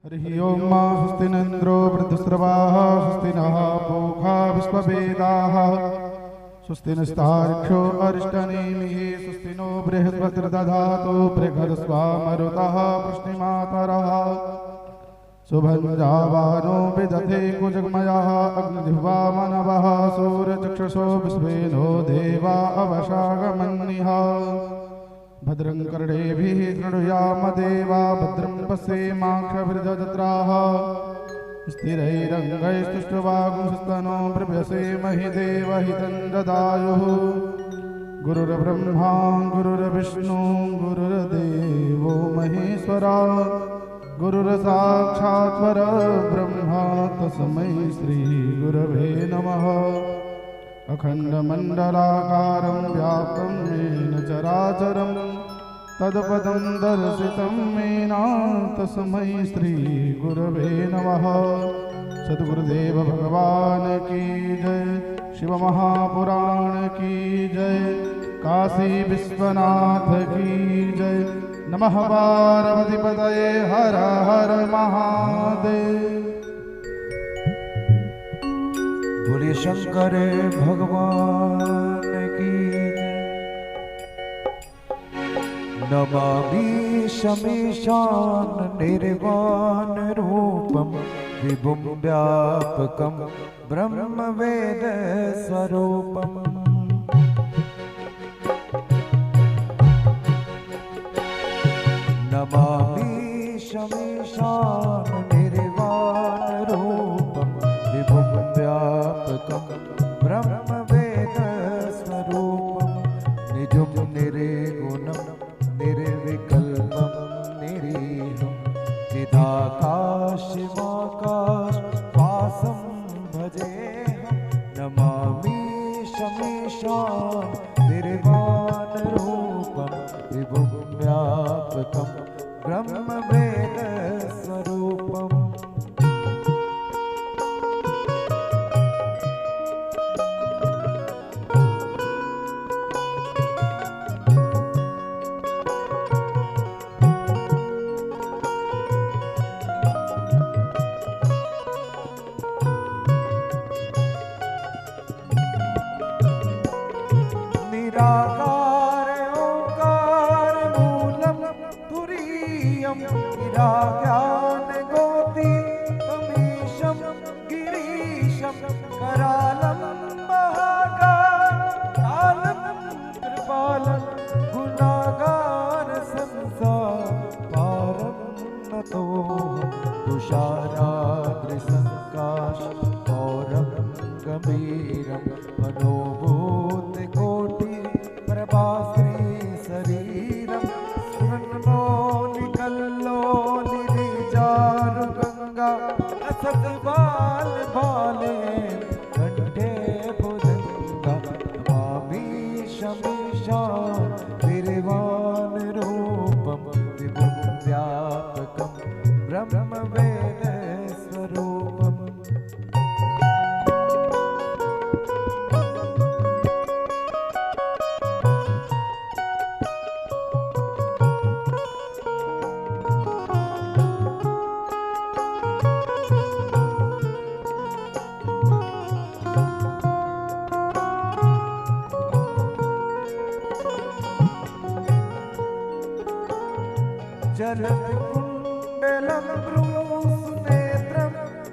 हरि ओम स्वस्ति न इंद्रो वृद्धस्रवाः स्वस्ति नः पूषा विश्ववेदाः स्वस्ति नस्तार्क्ष्यो अरिष्टनेमिः स्वस्ति नो बृहस्पतिर्दधातु बृहस्पतिर्मरुतः वृष्णिमातरः शुभञ्जावानो विदधे कुजगमयः अग्निजिह्वा मनवः सूर्यचक्षुषो विश्वेनो देवा अवशागमन्निः भद्रं कर्णेभिः शृणुयाम देवा भद्रं पश्येमाक्षभिर्जत्राः स्थिरैरङ्गैस्तुष्टुवागुंसस्तनो बृभ्यसेमहि देवहितं ददायुः गुरुर्ब्रह्मा गुरुर्विष्णु गुरुर्देवो महेश्वरा गुरुर्साक्षात् परब्रह्म तस्मै श्रीगुरवे नमः अखण्डमण्डलाकारं व्याप्तं येन चराचरं तत्पदं दर्शितं येन तस्मै श्रीगुरवे नमः। सद्गुरुदेव भगवान की जय, शिव महापुराण की जय, काशी विश्वनाथ की जय। नमः पार्वतीपतये हर हर महादेव। बोले शंकर भगवान की नमामि शमीशान निर्वाण रूपम विभुम व्यापकम ब्रह्म वेद स्वरूपम नमामि शमीशान निर्वाण रूपम विभुम व्यापकम ब्रह्म वेद स्वरूपम निजुम निर्गुणम निर्विकल्पम निरीहम चिदाकाशमाकाश वासं भजेहम नमामि शमीशान निर्वाण रूपम विभुम व्यापकम ब्रह्म वेद स्वरूपम। निराकार ओंकार मूलम तुरीयम निराज्ञान गोति तमीशम गिरीशम करालम महाकालम कृपालम गुणागार संसार पारम नतो तुषाराद्रि संकाश औरम गंभीरम मनोभूत कोटि प्रभाश्री शरीरम स्मरणो निकल्लो निरिचारु गंगा असत बाल बाले कंठे भुजंगा नमामि शमीशान निर्वाण रूपम विभुम व्यापकम ब्रह्म वेद स्वरूपम। जलकुण्डलं भ्रूसुनेत्रं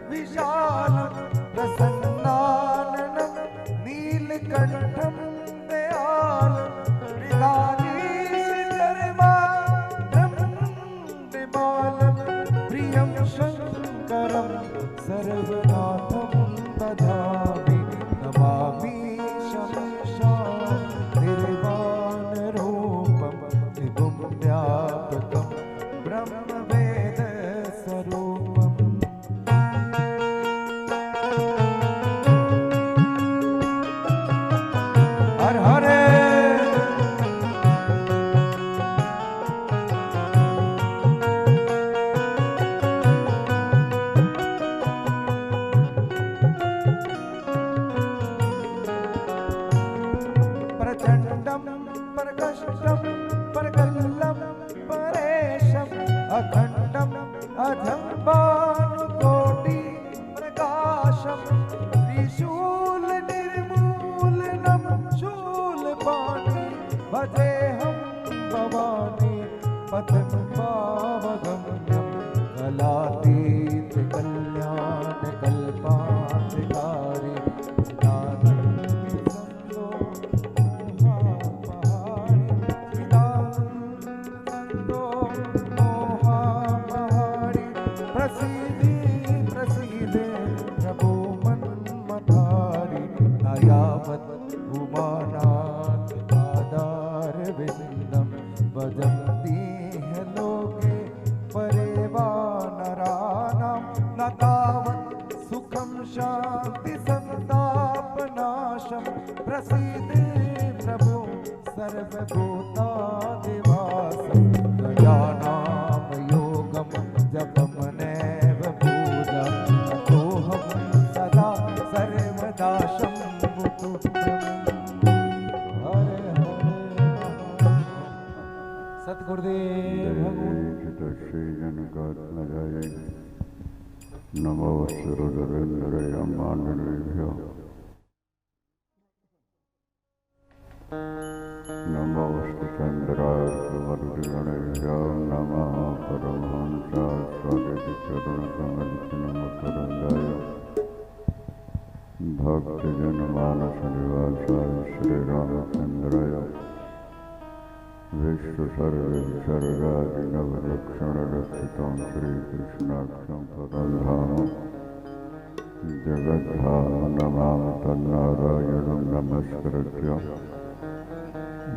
विशालं प्रसन्नाननं नीलकण्ठं दयालं मृगालीशर्मालं प्रियं शङ्करं सर्वनाथं ददामि नमामि शमीशान निर्वाण रूपं विभुम व्यापकम् ब्रह्म प्रचण्डं प्रकष्टं प्रगल्लं परेशम् अखण्डम् अधं भानुकोटि प्रकाशम् त्रिशूलनिर्मूलनं शूलपाणि भजेऽहं भवानी पथं भावगम्यं कलातीत कल्याण कल्पाधिकारी प्रसीदे प्रसीदे प्रभो मन्मथारि अयावत् उमानाथ पादार विन्दं भजन्ति है लोके परे वानराणां न तावत् सुखं शान्ति संतापनाशं प्रसीदे प्रभो सर्वभूतादिवासं गजानां योगं जपमनेव पूजा तोहं सदा सर्वदा शम्भुतुभ्यं हरे हरे सद्गुरुदेव श्री जनकात्मजाय नमो सुरधुरेन्द्रय मानवेभ्यो नमो चन्द्रार्कवर्गणेभ्यो नमः परमहंसास्वादिचरणकमलितनमतरङ्गाय भक्तजनमानसनिवासाय श्रीरामचन्द्राय विश्वसर्वविसर्गादिनवलक्षणरक्षितं श्रीकृष्णाक्षं परधाम जगद्धाम नमामि तन्नारायणं नमस्कृत्य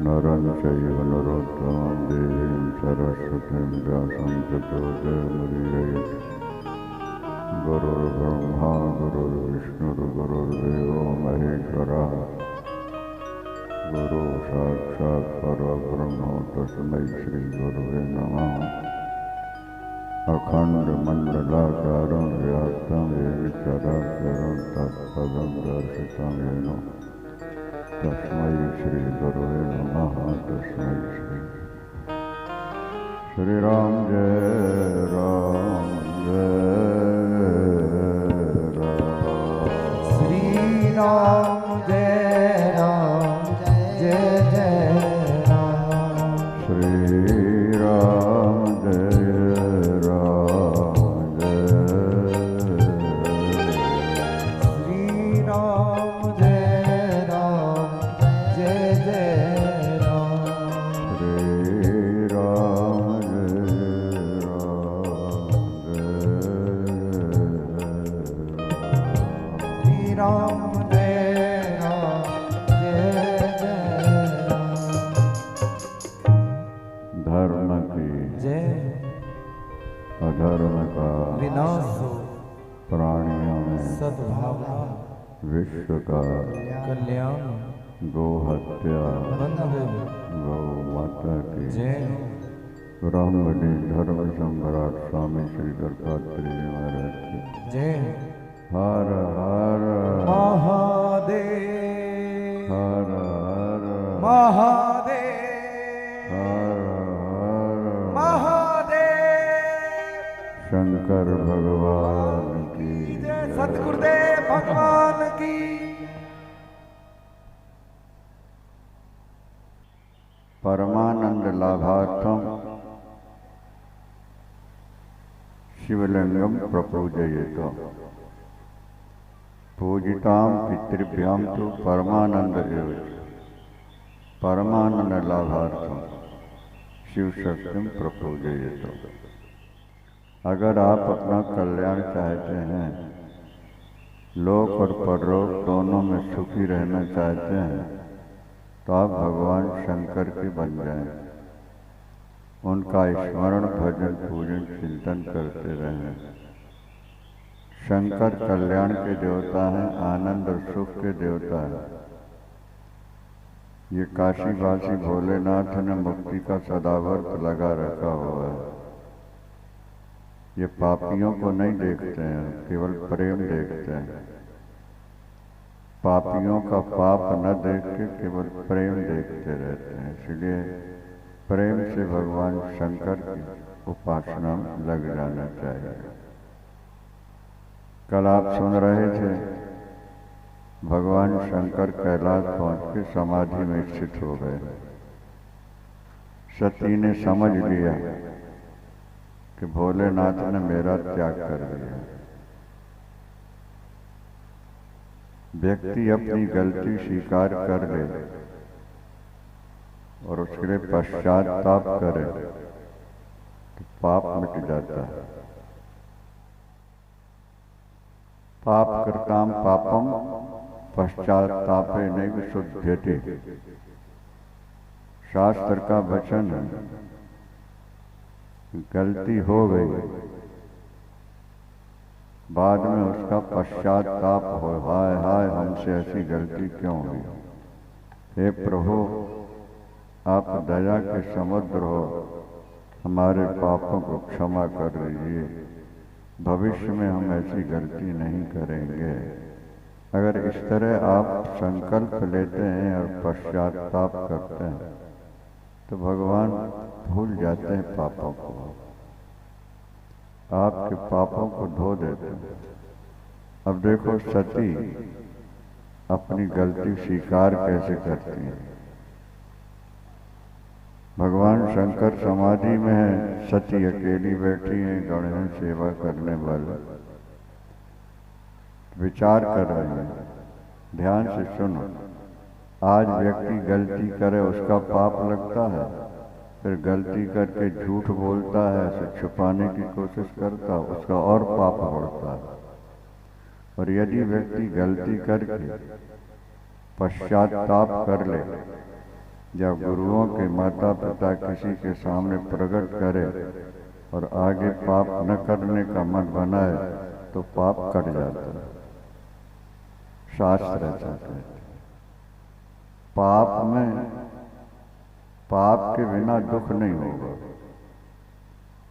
नरं चैव नरोत्तमं देवीं सरस्वतीं व्यासं ततो जयमुदीरयेत् गुरुर्ब्रह्मा गुरुर्विष्णुर्गुरुर्देवो महेश्वरः गुरु साक्षात् परब्रह्म तस्मै श्रीगुरुवे नमः अखण्डमण्डलाकारं व्याप्तं येन चराचरं तत्पदं दर्शितं येन तस्मै श्रीगुरुवे नमः तस्मै श्रीराम जय राम श्रीराम जय राम जय जय राम श्रीराम जय राम श्रीराम जय राम जय जय राम श्रीराम श्रीराम जय राम जय जय राम धर्म की जय अधर्म का विनाश हो प्राणियों में सद्भावना विश्व का कल्याण गो हत्या बंद गौ माता की जय ब्राह्मणी धर्म सम्राट स्वामी श्री दत्तात्रेय महाराज की जय हर हर महादेव हर हर महादेव हर हर महादेव शंकर भगवान की जय सतगुरुदेव भगवान की परमानंद लाभार्थम शिवलिंगम प्रपूजयेत पूजितां पितृभ्यां तो परमानंद एव परमानंद लाभार्थम शिव शक्तिं प्रपूजयेत। अगर आप अपना कल्याण चाहते हैं, लोक और परलोक दोनों में सुखी रहना चाहते हैं, तो आप भगवान शंकर के बन जाएं। उनका स्मरण भजन पूजन चिंतन करते रहें। शंकर कल्याण के देवता हैं, आनंद और सुख के देवता हैं। ये काशीवासी भोलेनाथ ने मुक्ति का सदावर्त लगा रखा हुआ है। ये पापियों को नहीं देखते हैं, केवल प्रेम देखते हैं। पापियों का पाप न देख के केवल प्रेम देखते रहते हैं। इसलिए प्रेम से भगवान शंकर की उपासना में लग जाना चाहिए। कल आप सुन रहे थे भगवान शंकर कैलाश पहुंच के समाधि में स्थित हो गए। सती ने समझ लिया कि भोलेनाथ ने मेरा त्याग कर दिया। व्यक्ति अपनी गलती स्वीकार कर ले और उसके लिए पश्चाताप करे तो पाप मिट जाता है। पाप कृताम पापम पश्चातापे नैव शुध्यते, शास्त्र का वचन है। गलती हो गई, बाद में उसका पश्चाताप हो, हाय हाय हमसे ऐसी गलती क्यों हुई। हे प्रभु, आप दया के समुद्र हो, हमारे पापों को क्षमा कर दीजिए, भविष्य में हम ऐसी गलती नहीं करेंगे। अगर इस तरह आप संकल्प लेते हैं और पश्चाताप करते हैं तो भगवान भूल जाते हैं पापों को, आपके पापों को धो देते हैं। अब देखो सती अपनी गलती स्वीकार कैसे करती है। भगवान शंकर समाधि में है, सती अकेली बैठी है, गणेश सेवा करने वाले विचार कर रहे हैं। ध्यान से सुनो, आज व्यक्ति गलती करे उसका पाप लगता है, फिर गलती करके झूठ बोलता है, उसे छुपाने की कोशिश करता है, उसका और पाप बढ़ता है। और यदि व्यक्ति गलती करके पश्चाताप कर ले या गुरुओं के माता पिता किसी के सामने प्रकट करे और आगे पाप न करने का मन बनाए तो पाप कट जाता है। शास्त्र ऐसा कहते हैं। पाप के बिना दुख नहीं होगा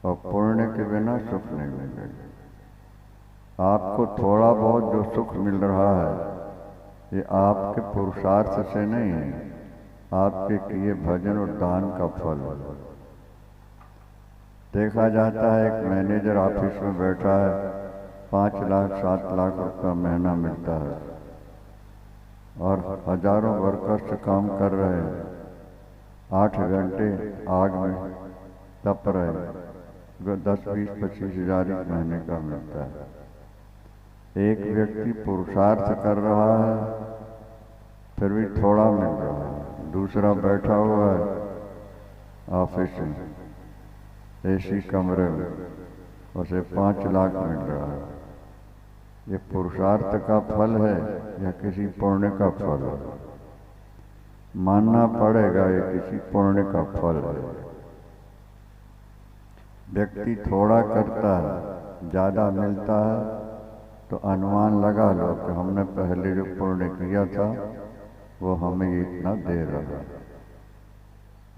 और पुण्य के बिना सुख नहीं मिलेगा। आपको थोड़ा बहुत जो सुख मिल रहा है ये आपके पुरुषार्थ से नहीं है, आपके किए भजन और दान का फल है। देखा जाता है एक मैनेजर ऑफिस में बैठा है, 5 लाख 7 लाख रुपया महीना मिलता है और हजारों वर्कर्स काम कर रहे हैं, 8 घंटे आग में तप रहे, 10, 20, 25 हजार एक महीने का मिलता है। एक व्यक्ति पुरुषार्थ कर रहा है फिर भी थोड़ा मिल रहा है, दूसरा बैठा हुआ है ऑफिस में एसी कमरे में, उसे 5 लाख मिल रहा है। ये पुरुषार्थ का फल है या किसी पुण्य का फल है? मानना पड़ेगा ये किसी पुण्य का फल है। व्यक्ति थोड़ा करता है, ज्यादा मिलता है तो अनुमान लगा लो कि हमने पहले जो पुण्य किया था वो हमें इतना दे रहा है।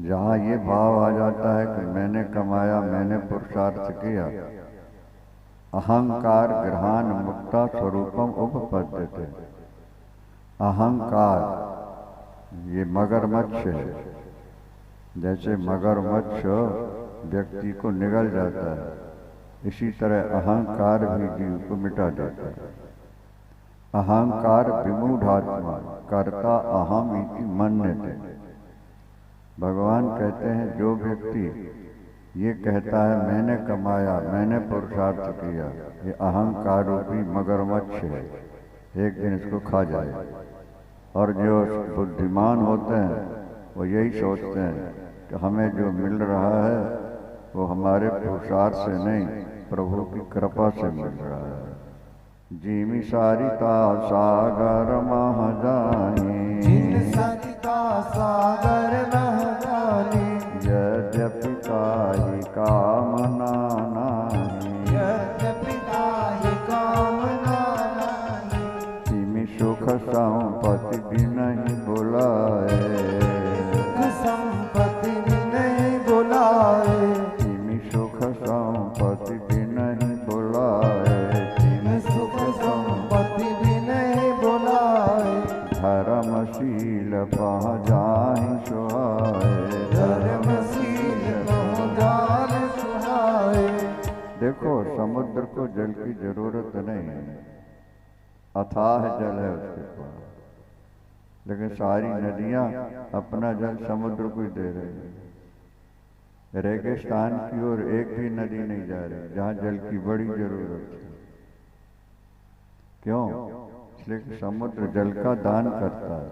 जहाँ ये भाव आ जाता है कि मैंने कमाया, मैंने पुरुषार्थ किया, अहंकार ग्रहान मुक्ता स्वरूपम उपपद्यते। अहंकार ये मगरमच्छ है, जैसे मगरमच्छ व्यक्ति को निगल जाता है, इसी तरह अहंकार भी जीव को मिटा देता है। अहंकार विमूढ़ात्मा कर्ता अहम इति मन्यते। भगवान कहते हैं जो व्यक्ति ये कहता है मैंने कमाया, मैंने पुरुषार्थ किया, ये अहंकार रूपी मगरमच्छ है, एक दिन इसको खा जाए। और जो बुद्धिमान होते हैं वो यही सोचते हैं कि हमें जो मिल रहा है वो हमारे पुरुषार्थ से नहीं, प्रभु की कृपा से मिल रहा है। जिमि सारिता सागर मह जानी, जिन सरिता सागर नह जानी, यद्यपि काहि कामना नाही, यद्यपि काहि कामना नाही, तिमि सुख संपत्ति बिनहि बुलाए, सुख संपत्ति नहीं बुलाए, तिमि सुख संपत्ति बिनहि बुलाए, सुख संपत्ति भी नहीं बुलाए। धर्मशील पह जाहि सुहाए। धर्मशील पह जाहि सुहाए। देखो समुद्र को जल की जरूरत नहीं है, अथाह जल है उसके पास, लेकिन सारी नदियां अपना जल समुद्र को ही दे रही है। रेगिस्तान की ओर एक भी नदी नहीं जा रही जहां जल की बड़ी जरूरत है। क्यों? इसलिए कि समुद्र जल का दान करता है।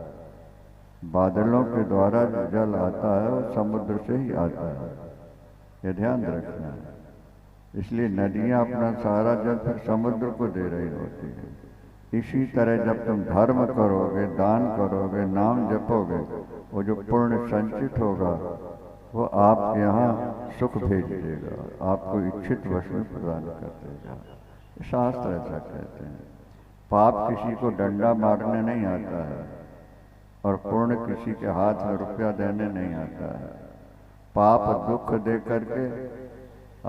बादलों के द्वारा जो जल आता है वो समुद्र से ही आता है, ये ध्यान रखना है। इसलिए नदियां अपना सारा जल फिर समुद्र को दे रही होती है। इसी तरह जब तुम धर्म करोगे, दान करोगे, नाम जपोगे, वो जो पुण्य संचित होगा वो आपके यहाँ सुख भेज देगा, आपको इच्छित वस्तु प्रदान कर देगा। शास्त्र ऐसा कहते हैं। पाप किसी को डंडा मारने नहीं आता है और पुण्य किसी के हाथ में रुपया देने नहीं आता है। पाप दुख दे करके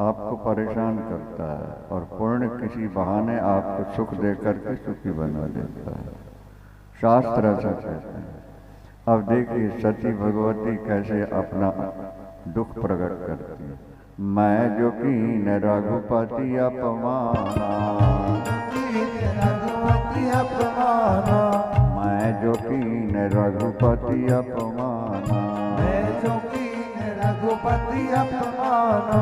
आपको परेशान करता है और पुण्य किसी बहाने आपको सुख दे करके सुखी बना देता है। शास्त्र ऐसा कहते हैं। अब देखिए सती भगवती कैसे अपना दुख प्रकट करती है। मैं जो कीन रघुपति अपमाना, रघुपति अपमाना, मैं जो कीन रघुपति अपमाना, मैं जो कीन रघुपति अपमाना,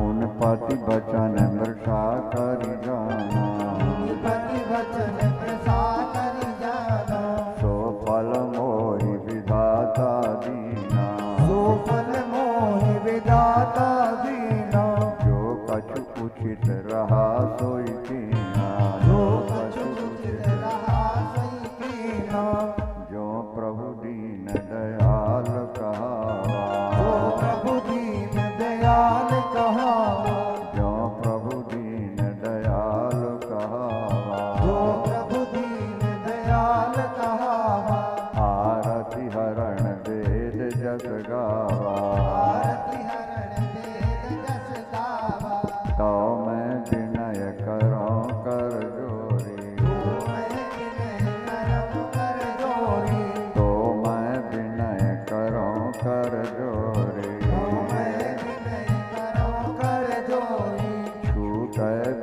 उन पति बचन मृषा करि जाना, पति वचन प्रसा करि जाना, सो फल मोहि विधाता दीना, सो फल मोहि विधाता दीना, जो कछु उचित रहा सोई कीना, जो कछु उचित रहा सोई कीना, जो प्रभु दीन दयाल कहावा, जो प्रभु दीन दयाल कहावा, जो प्रभु दीन दयाल कहावा, जो प्रभु दीन दयाल कहावा, आरति हरण वेद जस गावा, आरति हरण वेद जस गावा, तो मैं विनय करो कर जोरी, तो मैं विनय करम कर जोरी, तो मैं विनय करो कर जोरी, तो मैं विनय करम कर जोरी, छूट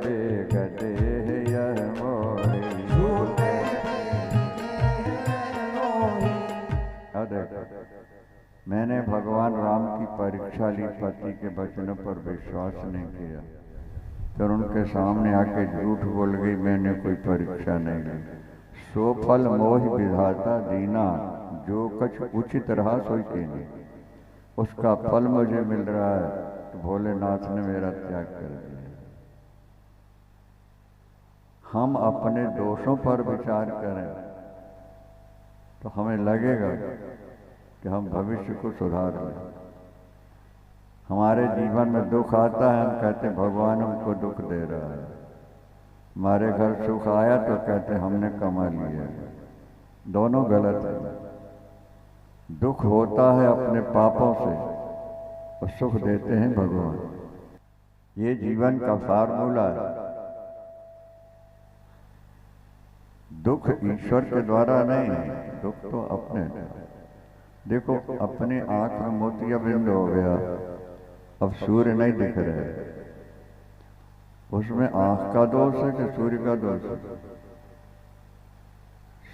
बेग देह यह मोरी। छूटे देह मोही। अब देखो, मैंने भगवान राम की परीक्षा ली, पति के वचनों पर विश्वास नहीं किया, फिर उनके सामने आके झूठ बोल गई मैंने कोई परीक्षा नहीं ली। सो फल मोहि विधाता दीना, जो कुछ उचित रहा सोई कीनी, उसका फल मुझे मिल रहा है तो भोलेनाथ ने मेरा त्याग कर दिया। हम अपने दोषों पर विचार करें तो हमें लगेगा कि हम भविष्य को सुधार लें। हमारे जीवन में दुख आता है, हम कहते हैं भगवान हमको दुख दे रहा है। हमारे घर सुख आया तो कहते हमने कमा लिया। दोनों गलत है। दुख होता है अपने पापों से और सुख देते हैं भगवान। ये जीवन का फार्मूला है। दुख ईश्वर के द्वारा नहीं है, दुख तो अपने। देखो अपनी आंख में मोतियाबिंद हो गया, अब सूर्य नहीं दिख रहे, उसमें आंख का दोष है कि सूर्य का दोष है?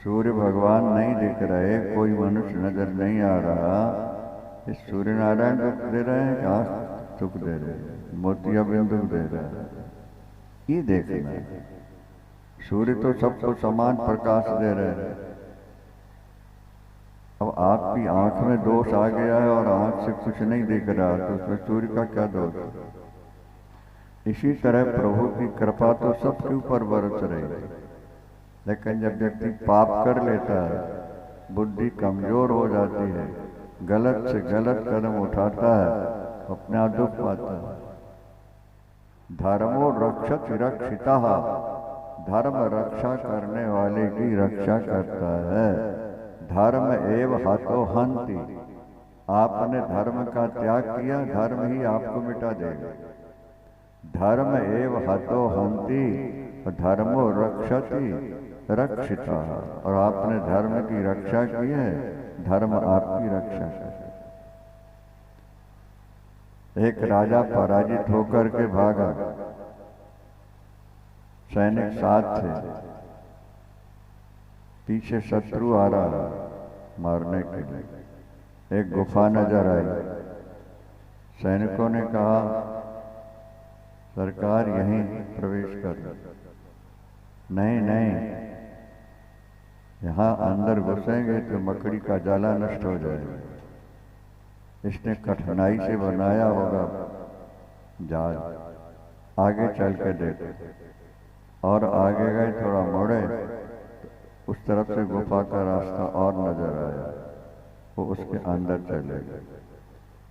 सूर्य भगवान नहीं दिख रहे, कोई मनुष्य नजर नहीं आ रहा, इस सूर्य नारायण दुख दे रहे हैं कि आंख सुख दे रहे हैं, मोतियाबिंद दुख दे रहा है? ये देखना है। सूर्य तो सबको समान प्रकाश दे रहे हैं। अब आपकी आंख में दोष आ गया है और आंख से कुछ नहीं दिख रहा, तो उसमें सूर्य का क्या दोष है? इसी तरह प्रभु की कृपा तो सबके ऊपर बरस रही है, लेकिन जब व्यक्ति पाप कर लेता है, बुद्धि कमजोर हो जाती है, गलत से गलत कदम उठाता है, अपने आप दुख पाता है। धर्मो रक्षत रक्षिता, धर्म रक्षा करने वाले की रक्षा करता है। धर्म एव हतो हंति, आपने धर्म का त्याग किया, धर्म ही आपको मिटा देगा। धर्म एव हतो हंति, धर्मो रक्षति रक्षिता, और आपने धर्म की रक्षा की है, धर्म आपकी रक्षा करे। एक राजा पराजित होकर के भागा, सैनिक साथ थे, पीछे शत्रु आ रहा मारने के लिए। एक गुफा नजर आई, सैनिकों ने कहा सरकार यहीं प्रवेश कर। नहीं नहीं, यहाँ अंदर घुसेंगे तो मकड़ी का जाला नष्ट हो जाएगा। इसने कठिनाई से बनाया होगा जाल। आगे चल के देखे, और आगे गए, थोड़ा मुड़े, उस तरफ से गुफा का रास्ता और नजर आया, वो उसके अंदर चले गए।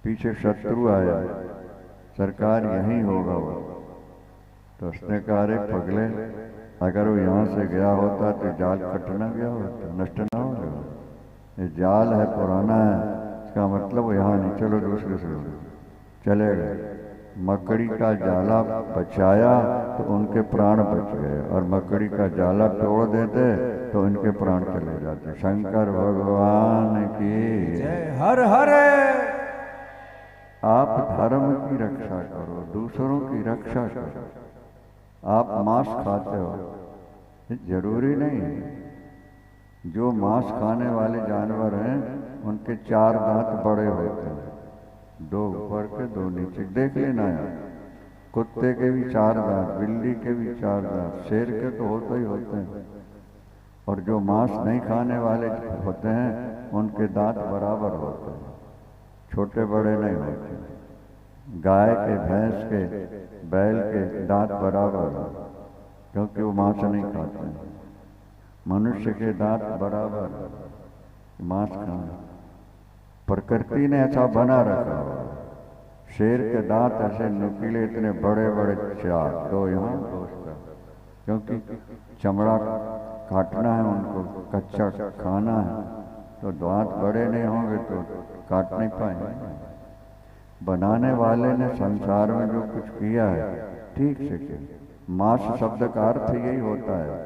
पीछे शत्रु आया, सरकार यहीं होगा वो। तो उसने कहा अरे पगले, अगर वो यहाँ से गया होता तो जाल कट ना गया होता, नष्ट ना हो गया। ये जाल है, पुराना है, इसका मतलब वो यहाँ नहीं, चलो दूसरे से चले गए। मकड़ी का जाला बचाया तो उनके प्राण बच गए, और मकड़ी का जाला तोड़ देते तो उनके प्राण चले जाते। शंकर भगवान की जय। हर हर। आप धर्म की रक्षा करो, दूसरों की रक्षा करो। आप मांस खाते हो, ये जरूरी नहीं है। जो मांस खाने वाले जानवर हैं उनके 4 दांत बड़े होते हैं, 2 ऊपर के 2 नीचे, देख लेना यार। कुत्ते के भी 4 दांत, बिल्ली के भी 4 दांत, शेर के तो होते ही होते हैं। और जो मांस नहीं खाने वाले होते हैं उनके दांत बराबर होते हैं, छोटे बड़े नहीं होते। गाय के, भैंस के, बैल के दांत बराबर हैं, क्योंकि वो मांस नहीं खाते हैं। मनुष्य के दांत बराबर हैं, मांस खाना प्रकृति ने ऐसा बना रखा हुआ। शेर के दांत ऐसे नुकीले, इतने बड़े बड़े 4, 2 यहाँ 2 उसका, क्योंकि चमड़ा काटना है उनको, कच्चा खाना है, तो दांत बड़े नहीं होंगे तो काट नहीं पाएंगे। बनाने वाले ने संसार में जो कुछ किया है ठीक से किया। मांस शब्द का अर्थ यही होता है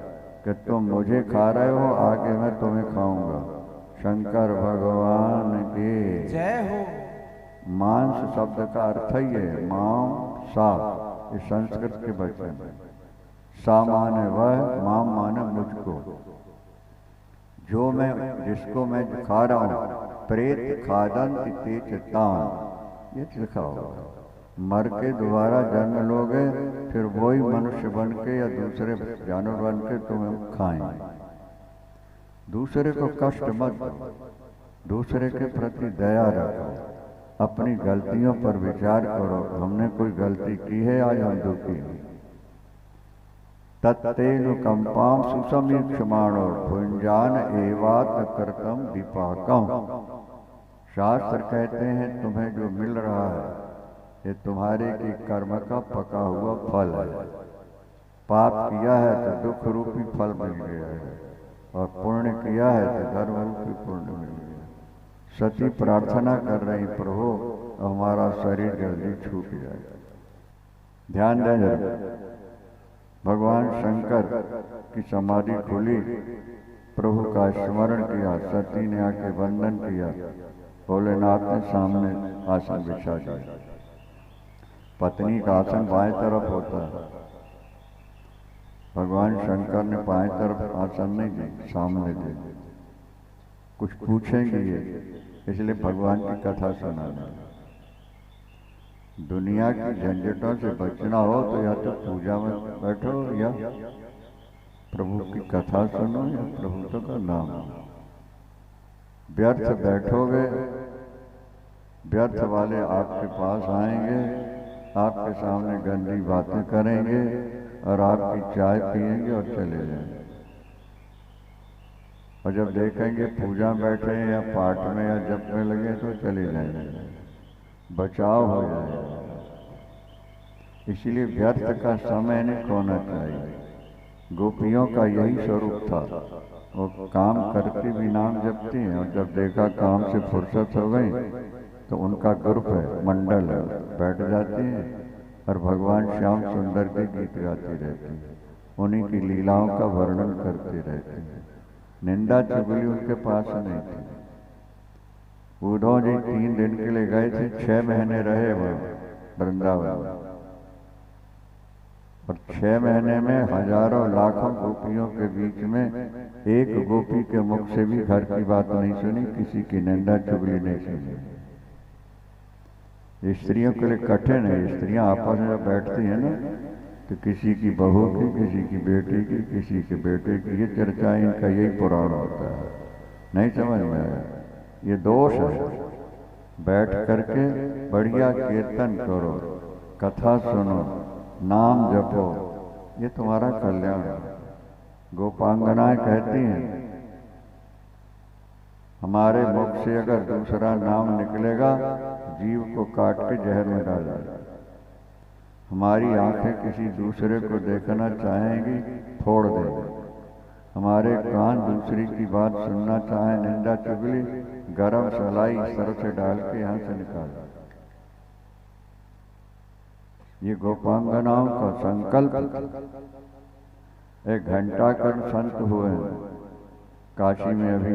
कि तुम मुझे खा रहे हो, आगे मैं तुम्हें खाऊंगा। शंकर भगवान की जय हो। मांस शब्द का अर्थ ही है माम सा, ये संस्कृत के वचन है। सा माने वह, माम माने मुझको, जो मैं, जिसको मैं खा रहा हूँ। प्रेत खादन तेज तान, ये लिखा होगा। मर के दोबारा जन्म लोगे, फिर वही मनुष्य बन के या दूसरे जानवर बन के तुम्हें खाएंगे। दूसरे को कष्ट मत दो, दूसरे के प्रति दया रखो, अपनी गलतियों पर विचार करो। हमने कोई गलती की है, आज हम दुखी हैं। तत्तेनुकंपाम सुसमीक्षमाणो भुंजान एवात कृतम विपाकम। शास्त्र कहते हैं तुम्हें जो मिल रहा है ये तुम्हारे की कर्म का पका हुआ फल है। पाप किया है तो दुख रूपी फल मिल गया है, और पुण्य किया है तो धर्म रूपी पुण्य मिल गया। सती प्रार्थना कर रही, प्रभु हमारा शरीर जल्दी छूट जाए। ध्यान दें जरा, भगवान शंकर की समाधि खुली, प्रभु का स्मरण किया, सती ने आके वंदन किया, भोलेनाथ ने सामने आसन बिछा दिया। पत्नी का आसन बाएं तरफ होता है, भगवान शंकर ने बाएं तरफ आसन नहीं दी, सामने दे। कुछ पूछेंगे ये, इसलिए भगवान की कथा सुनाना। दुनिया की झंझटों से बचना हो तो या तो पूजा में बैठो, या प्रभु की कथा सुनो, या प्रभु का नाम। व्यर्थ बैठोगे, व्यर्थ वाले आपके पास आएंगे, आपके सामने गंदी बातें करेंगे, और आपकी चाय पिएंगे और चले जाएंगे। और जब देखेंगे पूजा बैठे या पाठ में या जप में लगे तो चले जाएंगे, बचाव हो जाएगा। इसीलिए व्यर्थ का समय नहीं खोना चाहिए। गोपियों का यही स्वरूप था, वो काम करती भी नाम जपती हैं, और जब देखा काम से फुर्सत हो गई तो उनका ग्रुप है, मंडल है, बैठ जाती हैं और भगवान श्याम सुंदर के गीत गाती रहती हैं। उन्हीं की लीलाओं का वर्णन करते रहते हैं। निंदा चुगली उनके पास नहीं थी। उद्धव जी 3 दिन के लिए गए थे, 6 महीने रहे वहाँ वृंदावन, और 6 महीने में हजारों लाखों गोपियों के बीच में एक गोपी के मुख से भी घर की बात नहीं सुनी, किसी की निंदा चुगली नहीं सुनी। स्त्रियों के लिए कठिन है। स्त्रियां आपस में जब बैठती हैं ना, तो किसी की बहू की, किसी की बेटी की, किसी के बेटे की, ये चर्चा इनका यही पुराण होता है। नहीं समझ में आया, ये दोष है। बैठ करके बढ़िया कीर्तन करो, कथा सुनो, नाम जपो, ये तुम्हारा कल्याण है। गोपांगनाएं कहती हैं हमारे मुख से अगर दूसरा नाम निकलेगा, जीव को काट के जहर में डाल देगा। हमारी आंखें किसी दूसरे को देखना चाहेंगी, फोड़ देंगे। हमारे कान दूसरी की बात सुनना चाहे, निंदा चुगली, गरम सलाई सर से डाल के यहाँ से निकाल दें। ये गोपांगनाओं का संकल्प। एक घंटाकर संत हुए हैं काशी में, अभी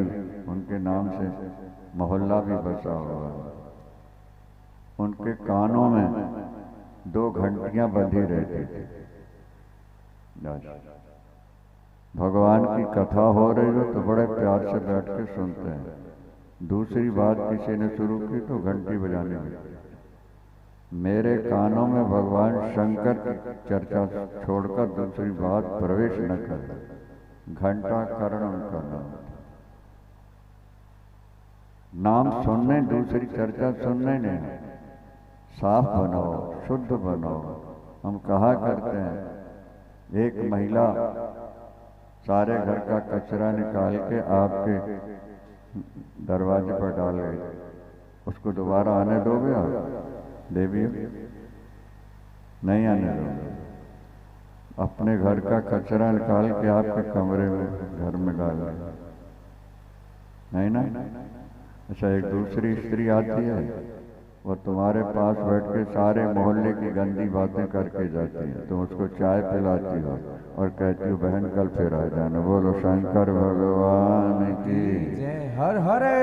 उनके नाम से मोहल्ला भी बसा हुआ है। उनके कानों में 2 घंटियां बंधी रहती थी। भगवान की कथा हो रही हो तो बड़े प्यार से बैठ के सुनते हैं। दूसरी बात किसी ने शुरू की तो घंटी बजाने लगी। मेरे कानों में भगवान शंकर की चर्चा छोड़कर दूसरी बात प्रवेश न करे। घंटा करण उनका नाम सुनने, दूसरी चर्चा सुनने नहीं। साफ बनाओ, शुद्ध बनाओ। हम कहा करते हैं, एक महिला सारे घर का कचरा निकाल के आपके दरवाजे पर डाल गई, उसको दोबारा आने दोगे आप? देवी नहीं आने दोगे। अपने घर का कचरा निकाल के आपके कमरे में, घर में डाल गई, नहीं ना? अच्छा, एक दूसरी स्त्री आती है, वो तुम्हारे पास बैठ के सारे मोहल्ले की गंदी बातें करके जाती है। तुम उसको चाय पिलाती हो और कहती हो बहन कल फिर आ जाना। बोलो शंकर भगवान की जय। हर हरे।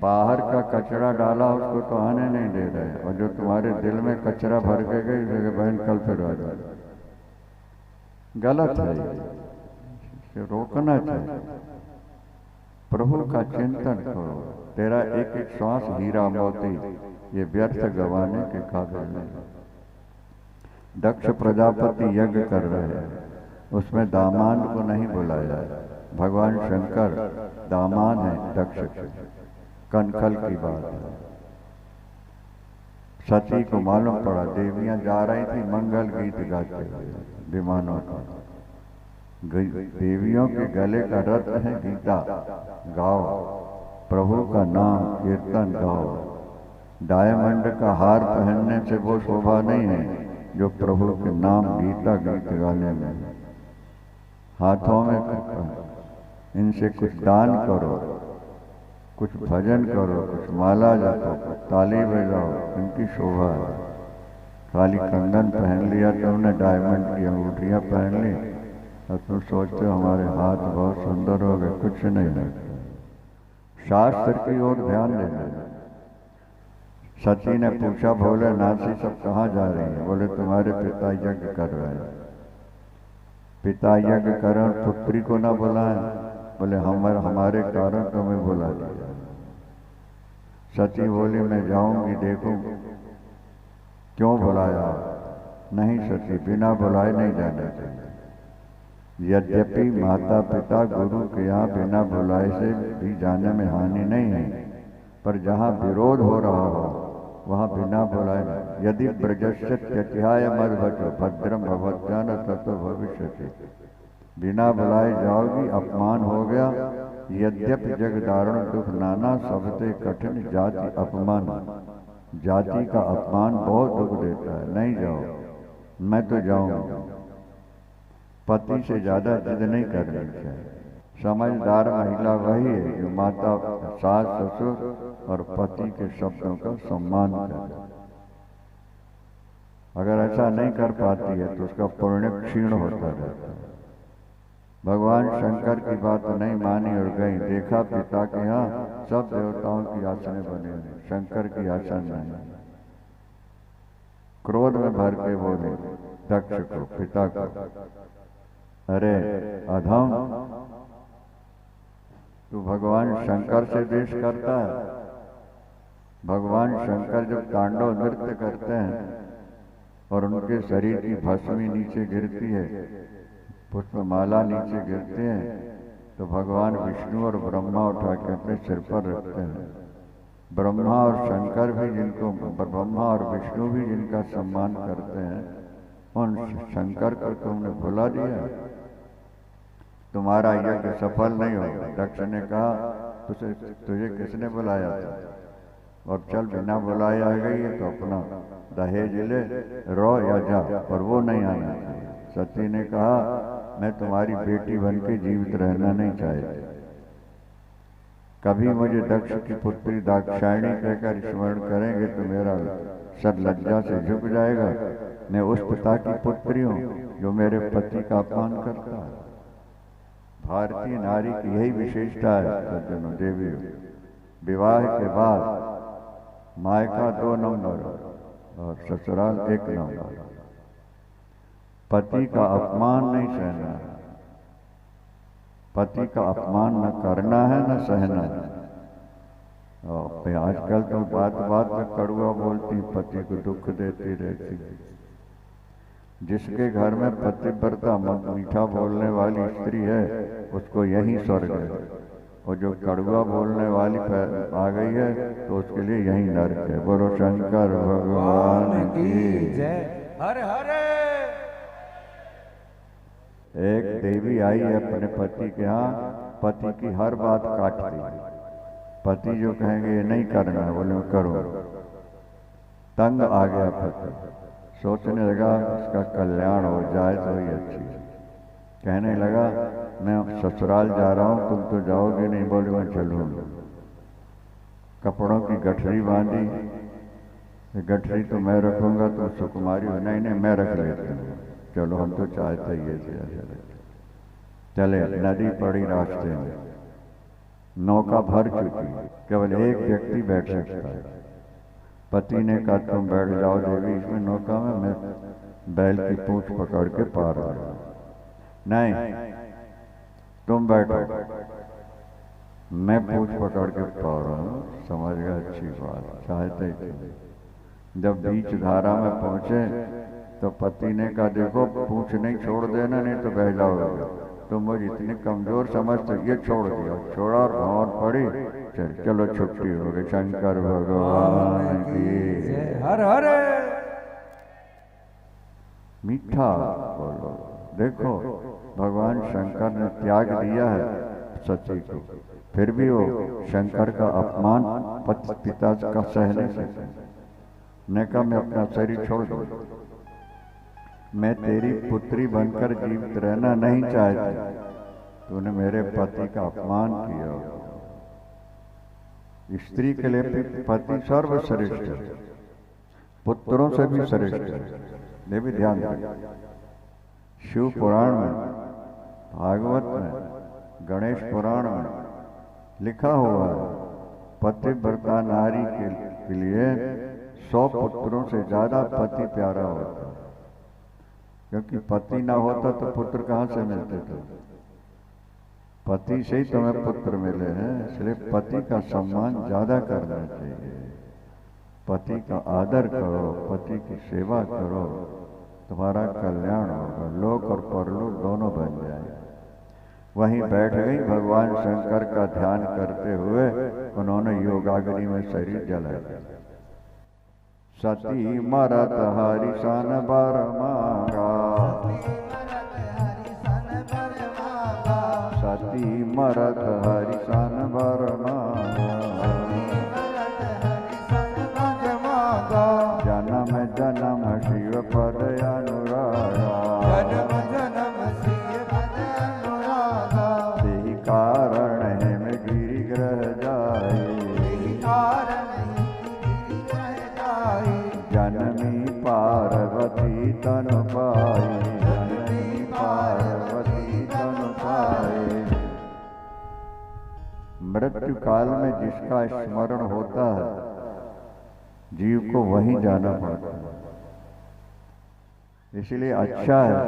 बाहर का कचरा डाला, उसको तो आने नहीं दे रहे, और जो तुम्हारे दिल में कचरा भर के गई, बहन कल फिर आ जाना। गलत है, ये रोकना चाहिए। प्रभु का चिंतन करो। तेरा एक एक श्वास हीरा मोती, ये व्यर्थ गवाने के काबिल नहीं। दक्ष प्रजापति यज्ञ कर रहे हैं, उसमें दामाद को नहीं बुलाया। भगवान शंकर दामाद हैं दक्ष के। कनखल की बात है। सती को मालूम पड़ा, देवियां जा रही थी मंगल गीत गाते हुए विमानों का। देवियों के गले का रत्न है गीता, गाओ प्रभु का नाम, कीर्तन गाओ। डायमंड का हार पहनने से वो शोभा नहीं है जो प्रभु के नाम गीता गीत गाने में। हाथों में इनसे कुछ दान करो, कुछ भजन करो, कुछ माला जपो, ताली बजाओ, इनकी शोभा है। खाली कंगन पहन लिया तुमने, डायमंड की अंगूठियां पहन ली, और तुम सोचते हो हमारे हाथ बहुत सुंदर हो गए। कुछ नहीं है। शास्त्र की ओर ध्यान देना। सती ने पूछा, भोले नाथी सब कहाँ जा रही है? बोले तुम्हारे पिता यज्ञ कर रहे हैं। पिता यज्ञ करें, पुत्री को ना बुलाएं? बोले हमारे कारण तुम्हें बुला दिया। सती बोली, मैं जाऊंगी, देखूं क्यों बुलाया। नहीं सती, बिना बुलाए नहीं जाना चाहिए। यद्यपि माता पिता गुरु के यहाँ बिना बुलाए से भी जाने में हानि नहीं है, पर जहाँ विरोध हो रहा हो वहाँ बिना बुलाए नहीं। यदि ब्रजस्य त्यत्याय मद्भजो भद्रम भगवज्ञान ततो भविष्यति। बिना बुलाए जाओगी, अपमान हो गया। यद्यपि जग दारुण दुख नाना, सबसे कठिन जाति अपमान। जाति का अपमान बहुत दुख देता है। नहीं जाओ, मैं तो जाऊंगा। पति से ज्यादा जिद नहीं करनी चाहिए। समझदार महिला वही है जो माता, सास, ससुर और पति के शब्दों का सम्मान करे। अगर ऐसा नहीं कर पाती है तो उसका पुण्य क्षीण होता रहता है। भगवान शंकर की बात नहीं मानी और गई, देखा पिता के यहाँ सब देवताओं की आसनें बने हुए, शंकर की आसन नहीं। क्रोध में भर के बोले दक्ष को, पिता को, अरे अधम, तू भगवान शंकर से द्वेष करता है। भगवान शंकर जब तांडव नृत्य करते हैं और उनके शरीर की भस्मी नीचे गिरती है, पुष्पमाला नीचे गिरते हैं, तो भगवान विष्णु और ब्रह्मा उठा के अपने सिर पर रखते हैं। ब्रह्मा और शंकर भी जिनको, ब्रह्मा और विष्णु भी जिनका सम्मान करते हैं, उन शंकर को तुमने भुला दिया, तुम्हारा यज्ञ सफल नहीं होगा। दक्ष ने कहा तुझे किसने बुलाया था, और चल बिना बुलाए आ गई है तो अपना दहेज ले, रो या जा, पर वो नहीं आना चाहिए। सती ने कहा मैं तुम्हारी बेटी बन के जीवित रहना नहीं चाहती। कभी मुझे दक्ष की पुत्री दाक्षायणी कहकर स्मरण करेंगे तो मेरा सर लज्जा से झुक जाएगा। मैं उस पिता की पुत्री हूँ जो मेरे पति का अपमान करता है। भारतीय नारी की यही विशेषता है सज्जनों, देवी, विवाह के बाद मायका 2 नंबर और ससुराल 1 नंबर। पति का अपमान नहीं सहना है, पति का अपमान न करना है न सहना है। और आजकल तो बात बात में कड़वा बोलती, पति को दुख देती रहती। जिसके घर में पतिव्रता मीठा बोलने वाली स्त्री है उसको यही स्वर्ग है, और जो कड़वा बोलने वाली आ गई है तो उसके लिए यही नरक है। बोलो शंकर भगवान की जय। हर हर। एक देवी आई अपने पति के यहाँ, पति की हर बात काटती। पति जो कहेंगे ये नहीं करना है, बोले करो। तंग आ गया पति, सोचने लगा इसका कल्याण हो जाए तो ही अच्छी। कहने लगा मैं ससुराल जा रहा हूँ, तुम तो जाओगे नहीं। बोले मैं चलूँगा। कपड़ों की गठरी बांधी, गठरी तो मैं रखूंगा, तुम सुकुमारी हो। नहीं नहीं मैं रख लेता हूँ, चलो हम तो चाहते ही चले। नदी पड़ी रास्ते में, नौका भर चुकी, केवल एक व्यक्ति बैठ सकता है। पति ने कहा तुम बैठ जाओ देवी इसमें नौका में, मैं बैल की पूंछ पकड़ के पार आ रहा हूं। नहीं तुम बैठो, मैं पूंछ पकड़ के पार रहा हूं। समझ गया, अच्छी बात, चाहते ही। जब बीच धारा में पहुंचे तो पति ने कहा देखो पूंछ नहीं छोड़ देना, नहीं तो बह जाओगे। तो मुझे इतने कमजोर समझते, ये छोड़ दिया, छोड़ा और भंवर पड़ी। चलो छुट्टी हो गई। शंकर भगवान की हर हर। मीठा बोलो। देखो भगवान शंकर ने त्याग दिया है सती को, फिर भी वो शंकर का अपमान पिता का सह नहीं सकते। ने कहा मैं अपना शरीर छोड़ दूं, मैं तेरी पुत्री बनकर जीवित रहना नहीं चाहती। तूने मेरे पति का अपमान किया। स्त्री के लिए पति सर्वश्रेष्ठ है, पुत्रों से भी श्रेष्ठ है। ये भी ध्यान रखें। शिव पुराण में, भागवत में, गणेश पुराण में लिखा हुआ है पतिव्रता नारी के लिए 100 पुत्रों से ज्यादा पति प्यारा होता है। क्योंकि पति ना होता तो पुत्र कहाँ से मिलते थे? पति से ही तुम्हें पुत्र मिले हैं, इसलिए पति का सम्मान ज्यादा करना चाहिए। पति का आदर करो, पति की सेवा करो, तुम्हारा कल्याण होगा। लोक और परलोक दोनों बन जाएंगे। वहीं बैठ गई भगवान शंकर का ध्यान करते हुए, उन्होंने योगाग्नि में शरीर जलाया। सती मरत हरिशन बर मांगा, सती मरत हरिशन बर मांगा, जन्म जन्म शिव पद अनुरागा, जन्म जन्म शिव पद अनुरागा, तेहि कारण है में गिरि ग्रह जाए, कारण गिरि ग्रह जाए, जनमी पार्वती तनु पाई, जननी पार्वती तनु पाए। मृत्यु काल में जिसका स्मरण होता है जीव को वहीं जाना पड़ता है। इसलिए अच्छा है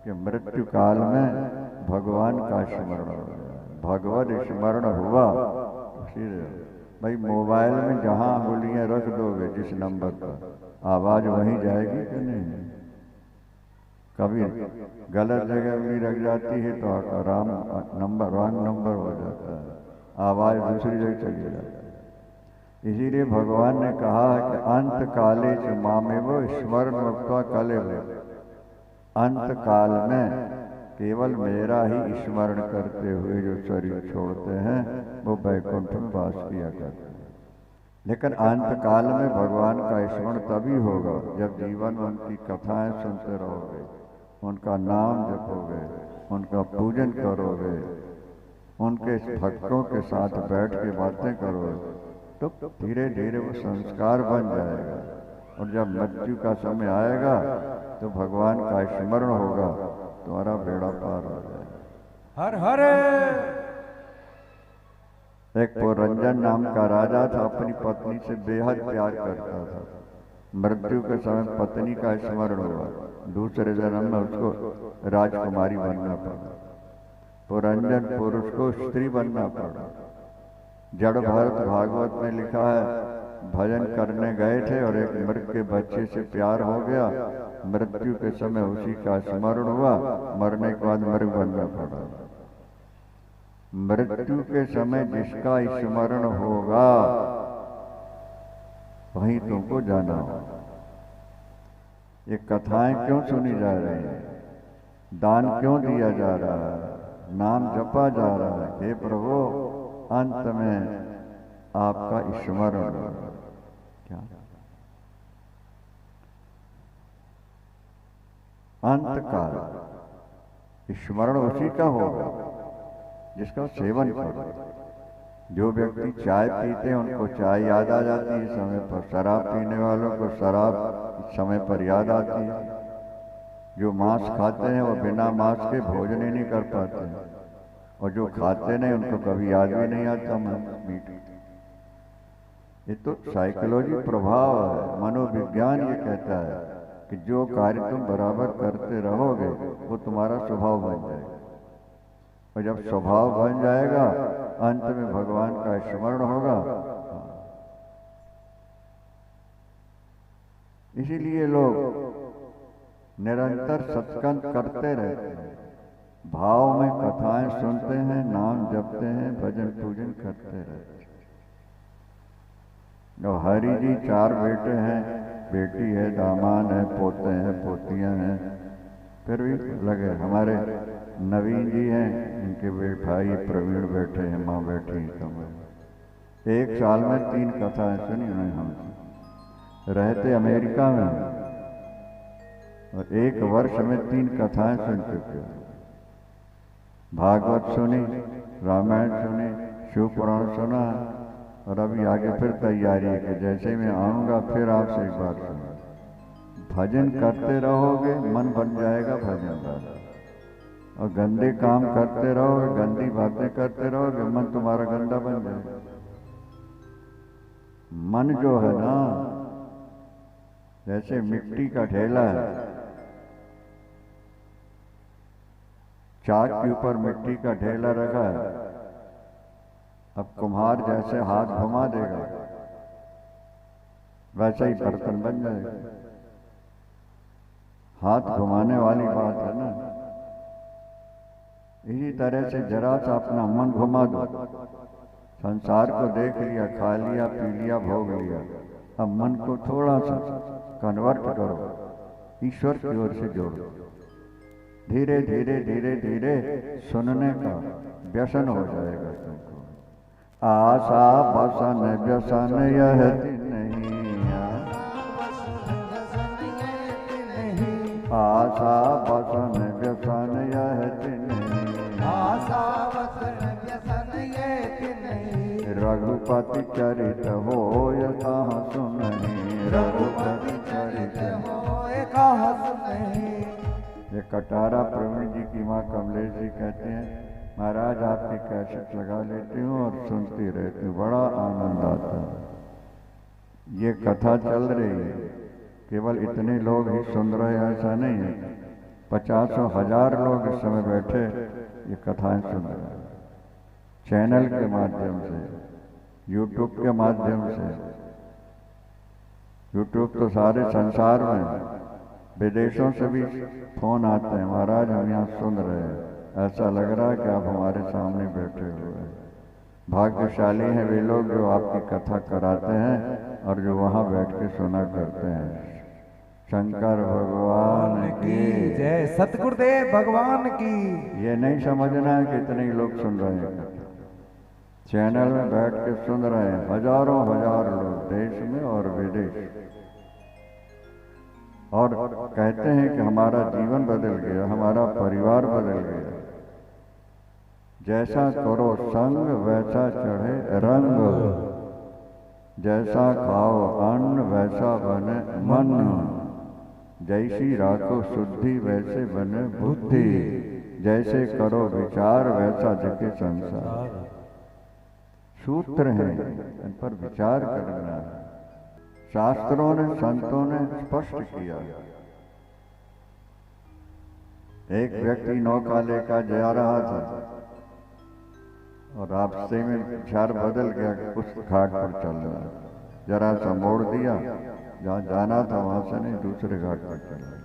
कि मृत्यु काल में भगवान का स्मरण हो, भगवत स्मरण हुआ। भाई मोबाइल में जहाँ उंगलियां रख दोगे जिस नंबर पर, आवाज वहीं जाएगी कि नहीं? कभी गलत जगह उंगली रख जाती है तो रॉन्ग नंबर हो जाता है, आवाज दूसरी जगह चली जाती है। इसीलिए भगवान ने कहा है कि अंत काले च मामेव स्मरण मुक्त्वा कलेव। अंत काल में केवल मेरा ही स्मरण करते हुए जो शरीर छोड़ते हैं वो वैकुंठ में वास किया करते हैं। लेकिन अंत काल में भगवान का स्मरण तभी होगा जब जीवन में उनकी कथाएं सुनते रहोगे, उनका नाम जपोगे, उनका पूजन करोगे, उनके भक्तों के साथ बैठ के बातें करोगे, तो धीरे धीरे वो संस्कार बन जाएगा। और जब मृत्यु का समय आएगा तो भगवान का स्मरण होगा, तुम्हारा बेड़ा पार हो जाएगा। हर हर। एक पुरंजन नाम का राजा था, अपनी पत्नी से बेहद प्यार करता था। मृत्यु के समय पत्नी का स्मरण हुआ, दूसरे जन्म में उसको राजकुमारी बनना पड़ा। पुरंजन पुरुष को स्त्री बनना पड़ा। जड़ भरत भागवत में लिखा है, भजन करने गए थे और एक मृग के बच्चे से प्यार हो गया। मृत्यु के समय उसी का स्मरण हुआ, मरने के बाद मृग बनना पड़ा। मृत्यु के समय जिसका स्मरण होगा वहीं तुमको जाना होगा। ये कथाएं क्यों सुनी जा रही हैं? दान क्यों दिया जा रहा है? नाम जपा जा रहा है। हे प्रभु, अंत में आपका स्मरण होगा। क्या अंत काल स्मरण उसी का होगा जिसका सेवन करो। जो व्यक्ति चाय पीते हैं उनको चाय याद आ जाती है समय पर, शराब पीने वालों को शराब समय पर याद आती है। जो मांस खाते हैं वो बिना मांस के भोजन ही नहीं कर पाते हैं, और जो खाते नहीं उनको कभी याद भी नहीं आता मीठ। ये तो साइकोलॉजी प्रभाव है, मनोविज्ञान ये कहता है कि जो कार्य तुम बराबर करते रहोगे वो तुम्हारा स्वभाव बन जाएगा। और जब स्वभाव बन जाएगा अंत में भगवान का स्मरण होगा। इसीलिए लोग निरंतर सत्संग करते रहते हैं, भाव में कथाएं सुनते हैं, नाम जपते हैं, भजन पूजन करते रहते हैं। और हरि जी 4 बेटे हैं, बेटी है, दामाद है, पोते हैं, पोतियां हैं, फिर भी लगे। हमारे नवीन जी हैं, इनके भाई प्रवीण बैठे हैं, माँ बैठी हैं कमरे। एक साल में 3 कथाएं सुनी उन्होंने हमसे। रहते अमेरिका में और 1 वर्ष में 3 कथाएं सुन चुके। भागवत सुनी, रामायण सुनी, शिव पुराण सुना, और अभी आगे फिर तैयारी है कि जैसे मैं आऊँगा फिर आपसे एक बार सुना। भजन करते रहोगे मन बन जाएगा भजन वाला, और गंदे काम करते रहोगे, गंदी बातें करते रहोगे, मन तुम्हारा गंदा बन जाएगा। मन जो है ना जैसे मिट्टी का ढेला है, चाक के ऊपर मिट्टी का ढेला रखा है। अब कुम्हार जैसे हाथ घुमा देगा वैसा ही बर्तन बन जाएगा। हाथ घुमाने वाली बात है ना। इसी तरह से जरा सा अपना मन घुमा दो, संसार को देख लिया, खा लिया, पी लिया, भोग लिया। अब मन को थोड़ा सा कन्वर्ट करो, ईश्वर की ओर से जोड़ो। धीरे धीरे धीरे धीरे सुनने का व्यसन हो जाएगा तुमको। आशा बसन व्यसन यह नहीं, आशा बसन व्यसन यह नहीं, आशा वसन व्यसन ये नहीं। रघुपति चरित होय कहाँ सुनहि, रघुपति चरित होय का हंसने। ये कटारा प्रवीण जी की माँ कमलेश जी कहते हैं, महाराज आपकी कैसेट लगा लेती हूँ और सुनती रहती हूँ, बड़ा आनंद आता है। ये कथा चल रही है, केवल इतने लोग ही सुन रहे हैं ऐसा नहीं है, 50,000 लोग इस समय बैठे ये कथाएं सुन रहे हैं, चैनल के माध्यम से, यूट्यूब के माध्यम से। यूट्यूब तो सारे संसार में, विदेशों से भी फोन आते हैं, महाराज हम यहाँ सुन रहे हैं, ऐसा लग रहा है कि आप हमारे सामने बैठे हुए हैं। भाग्यशाली हैं वे लोग जो आपकी कथा कराते हैं और जो वहाँ बैठ के सुना करते हैं। शंकर भगवान की जय, सतगुरुदेव भगवान की। ये नहीं समझना है कि इतने ही लोग सुन रहे हैं, चैनल में बैठ के सुन रहे हैं हजारों हजार लोग, देश में और विदेश, और कहते हैं कि हमारा जीवन बदल गया, हमारा परिवार बदल गया। जैसा करो संग वैसा चढ़े रंग, जैसा खाओ अन्न वैसा बने मन, जैसी राखो शुद्धि वैसे बने बुद्धि, जैसे करो विचार वैसा जगे संसार। सूत्र हैं, इन पर विचार करना है। शास्त्रों ने, संतों ने स्पष्ट किया। एक व्यक्ति नौका लेकर जा रहा था और रास्ते में विचार बदल गया, उस घाट पर चल रहा, जरा सा मोड़ दिया, जहाँ जाना था वहां से नहीं, दूसरे घाट पर चल रहा।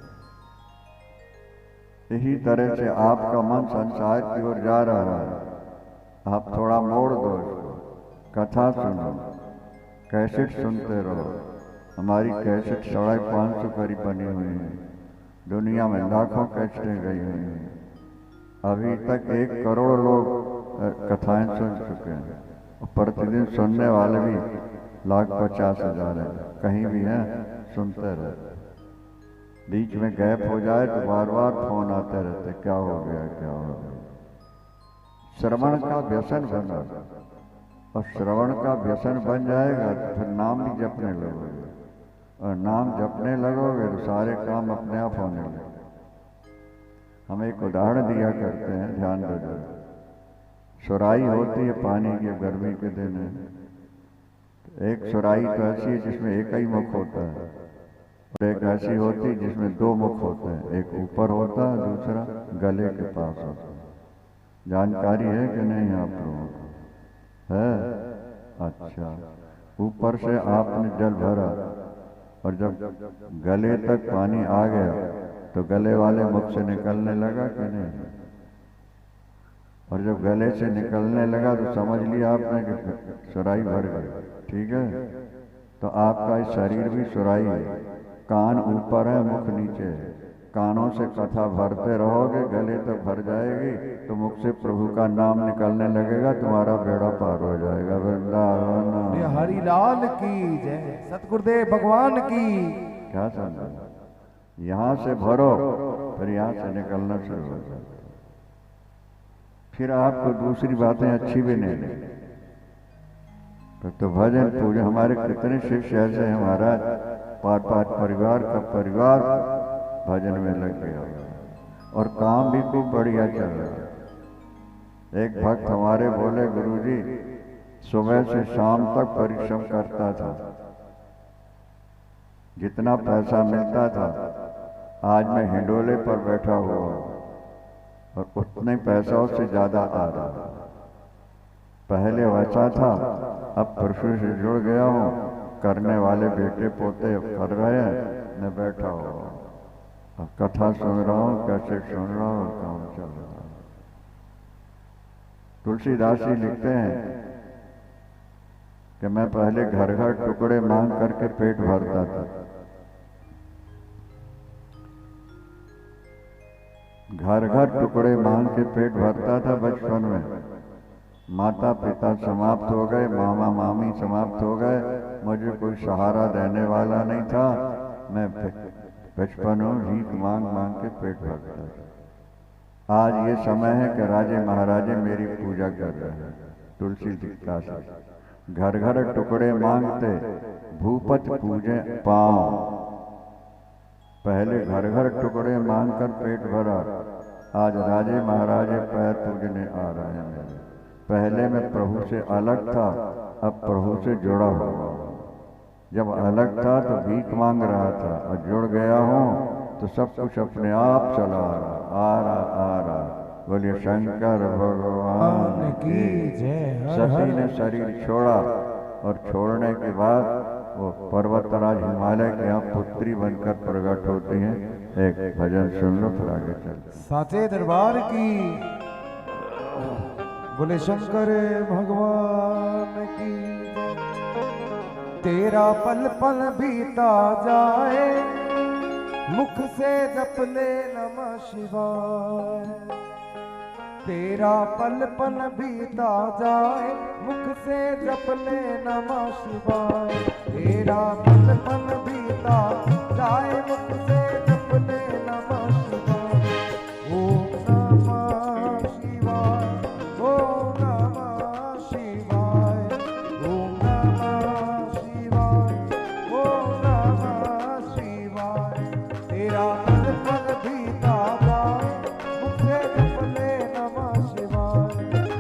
इसी तरह से आपका मन संसार की ओर जा रहा है, आप थोड़ा मोड़ दो इसको, कथा सुनो, कैसेट सुनते रहो। हमारी कैसेट 550 करीब बनी हुई है, दुनिया में लाखों कैसेटें गई हुई हैं, अभी तक 1 करोड़ लोग कथाएं सुन चुके हैं, और प्रतिदिन सुनने वाले भी 1,50,000 हैं, कहीं भी हैं, सुनते रहते। बीच में गैप हो जाए तो बार बार फोन आते रहते, क्या हो गया क्या हो गया। श्रवण का व्यसन बना, और श्रवण का व्यसन बन जाएगा तो फिर नाम भी जपने लगोगे, और नाम जपने लगोगे तो सारे काम अपने आप होने लगेंगे। हम एक उदाहरण दिया करते हैं, ध्यान दो। सुराही होती है पानी की, गर्मी के दिन है, एक सुराही तो ऐसी है जिसमें एक ही मुख होता है, और एक ऐसी होती है जिसमें 2 मुख होते हैं, एक ऊपर होता है, दूसरा गले के पास होता है। जानकारी है कि नहीं आप लोगों को? है? अच्छा, ऊपर से आपने जल भरा और जब गले तक पानी आ गया तो गले वाले मुख से निकलने लगा कि नहीं? और जब गले से निकलने लगा तो समझ लिया आपने कि सुराही भर गई। ठीक है, तो आपका इस शरीर भी सुराही है, कान ऊपर है, मुख नीचे है। कानों से कथा भरते रहोगे, गले तक भर जाएगी, तो मुख से प्रभु का नाम निकलने लगेगा, तुम्हारा बेड़ा पार हो जाएगा। वृंदावन हरिलाल की जय, सतगुरुदेव भगवान की। क्या समझा? यहाँ से भरो, फिर यहाँ से निकलना शुरू हो जाएगा। फिर आपको दूसरी बातें अच्छी भी नहीं लगेंगी। तो भजन पूजन, हमारे कितने शिष्य ऐसे हैं महाराज, 5 परिवार का परिवार भजन में लग गया, और काम भी खूब बढ़िया चल रहा। एक भक्त हमारे बोले, गुरुजी सुबह से शाम तक परिश्रम करता था, जितना पैसा मिलता था आज मैं हिंडोले पर बैठा हुआ और उतने पैसों से ज्यादा आ रहा। पहले वैसा था, अब परसों से जुड़ गया हूँ, करने वाले बेटे पोते कर रहे हैं, मैं बैठा हुआ, अब कथा सुन रहा हूँ, कैसे सुन रहा हूँ, काम चल रहा है। तुलसीदास जी लिखते हैं कि मैं पहले घर घर टुकड़े मांग करके पेट भरता था, घर घर टुकड़े मांग के पेट भरता था बचपन में। माता पिता समाप्त हो गए, मामा मामी समाप्त हो गए, मुझे कोई सहारा देने वाला नहीं था, मैं बचपन में भीख मांग मांग के पेट भरता था। आज ये समय है कि राजे महाराजे मेरी पूजा कर रहे हैं। तुलसीदास घर घर टुकड़े मांगते, भूपत पूजे पाँव। पहले घर घर टुकड़े मांगकर पेट भरा, आज राजे महाराजे पैर पूजने आ रहे हैं मेरे। पहले मैं प्रभु से अलग था, अब प्रभु से जुड़ा हुआ। जब अलग था तो भीख मांग रहा था, और जुड़ गया हूँ तो सब कुछ अपने आप चला आ रहा। बोलिए शंकर भगवान की जय। सती ने शरीर छोड़ा और छोड़ने के बाद वो पर्वतराज हिमालय के यहाँ पुत्री बनकर प्रकट होती हैं। एक भजन सुन लो फिर आगे चलते। साचे दरबार की बोले शंकर भगवान की जय। तेरा पल पल बीता जाए, मुख से जप ले नमः शिवाय। तेरा पल पल बीता जाए, मुख से जप ले नमः शिवाय। तेरा पल पल बीता जाए, मुख से जप ले नमः शिवाय। ओम नमः शिवाय, ओम नमः शिवाय, ओम नमः शिवाय, ओम नमः शिवाय। तेरा पल पल बीता जाए, मुख से जप ले नमः शिवाय।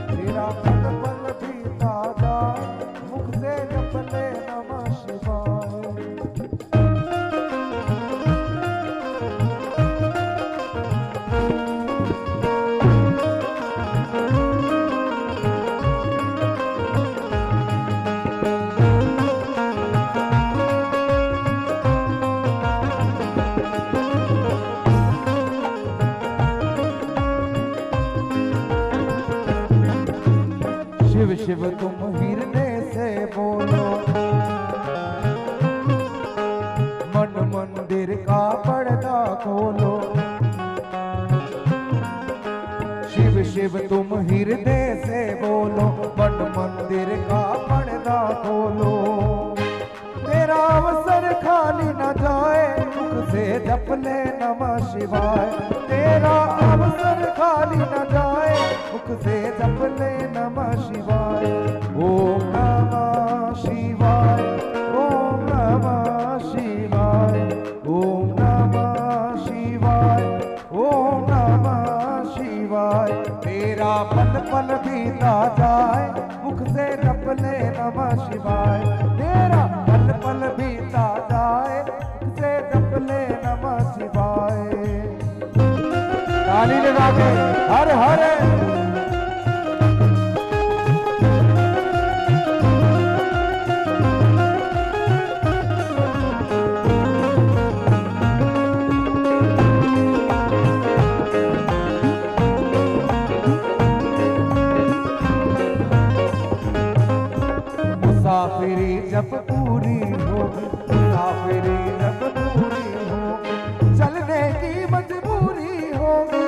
तेरा पल पल बीता जाए, मुख से जप ले नमः शिवाय। शिव शिव तुम हिरने से बोलो, मन मंदिर का पर्दा खोलो। शिव शिव तुम हिरने से बोलो, मन मंदिर का पर्दा खोलो। तेरा अवसर खाली न जाए, मुख से जप ले नमः शिवाय। तेरा अवसर खाली न जाए, मुख से जप ले नमः शिवाय। ओम नमः शिवाय, ओम नमः शिवाय, ओम नमः शिवाय, ओम नमः शिवाय। तेरा पल पल बीता जाए, मुख से जप ले नमः शिवाय। तेरा पल पल बीता जाए, मुख से जप ले नमः शिवाय। ताली लगा के हर हर मुसाफिरी जब पूरी होगी, मुसाफिरी जब पूरी होगी, चलने की मजबूरी होगी।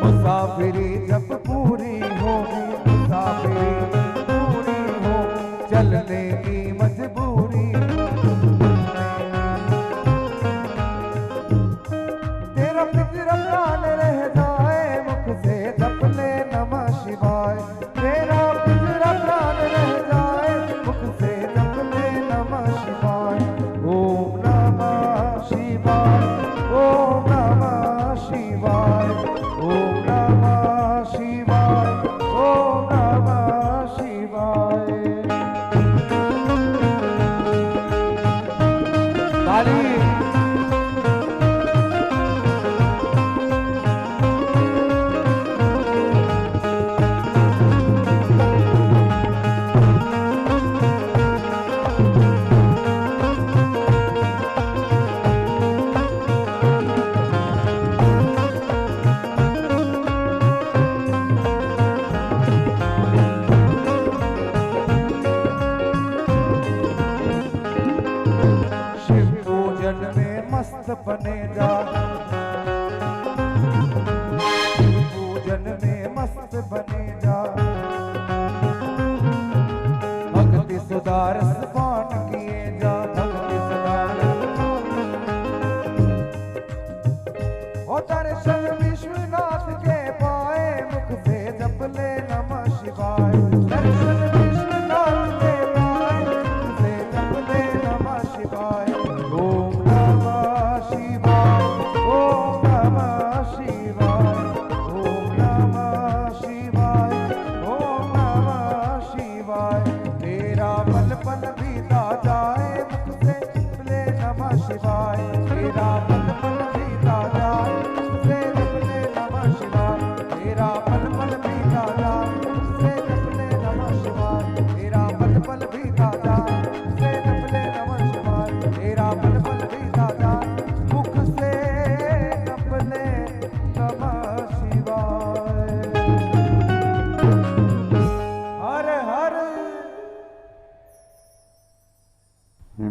मुसाफिरी जब पूरी होगी, मुसाफिरी पूरी होगी, चलने की मजबूरी होगी। तेरा पिंजरा प्राण रह जाए, मुख से जप ले नमः शिवाय। तेरा पिंजरा प्राण रह जाए, मुख से जप ले नमः शिवाय। ओम नमः शिवाय, ओम नमः शिवाय, ओम नमः शिवाय, ओम नमः शिवाय। ताली शिव पूजन में मस्त बने जा, शिव पूजन में मस्त बने जा। भक्ति सुधार पान किए जा, भक्ति सुधार। ओ दर्शन विश्वनाथ के पाए, मुख से जप ले नमः शिवाय। दर्शन विश्वनाथ के पाए, मुख से जप ले नमः शिवाय।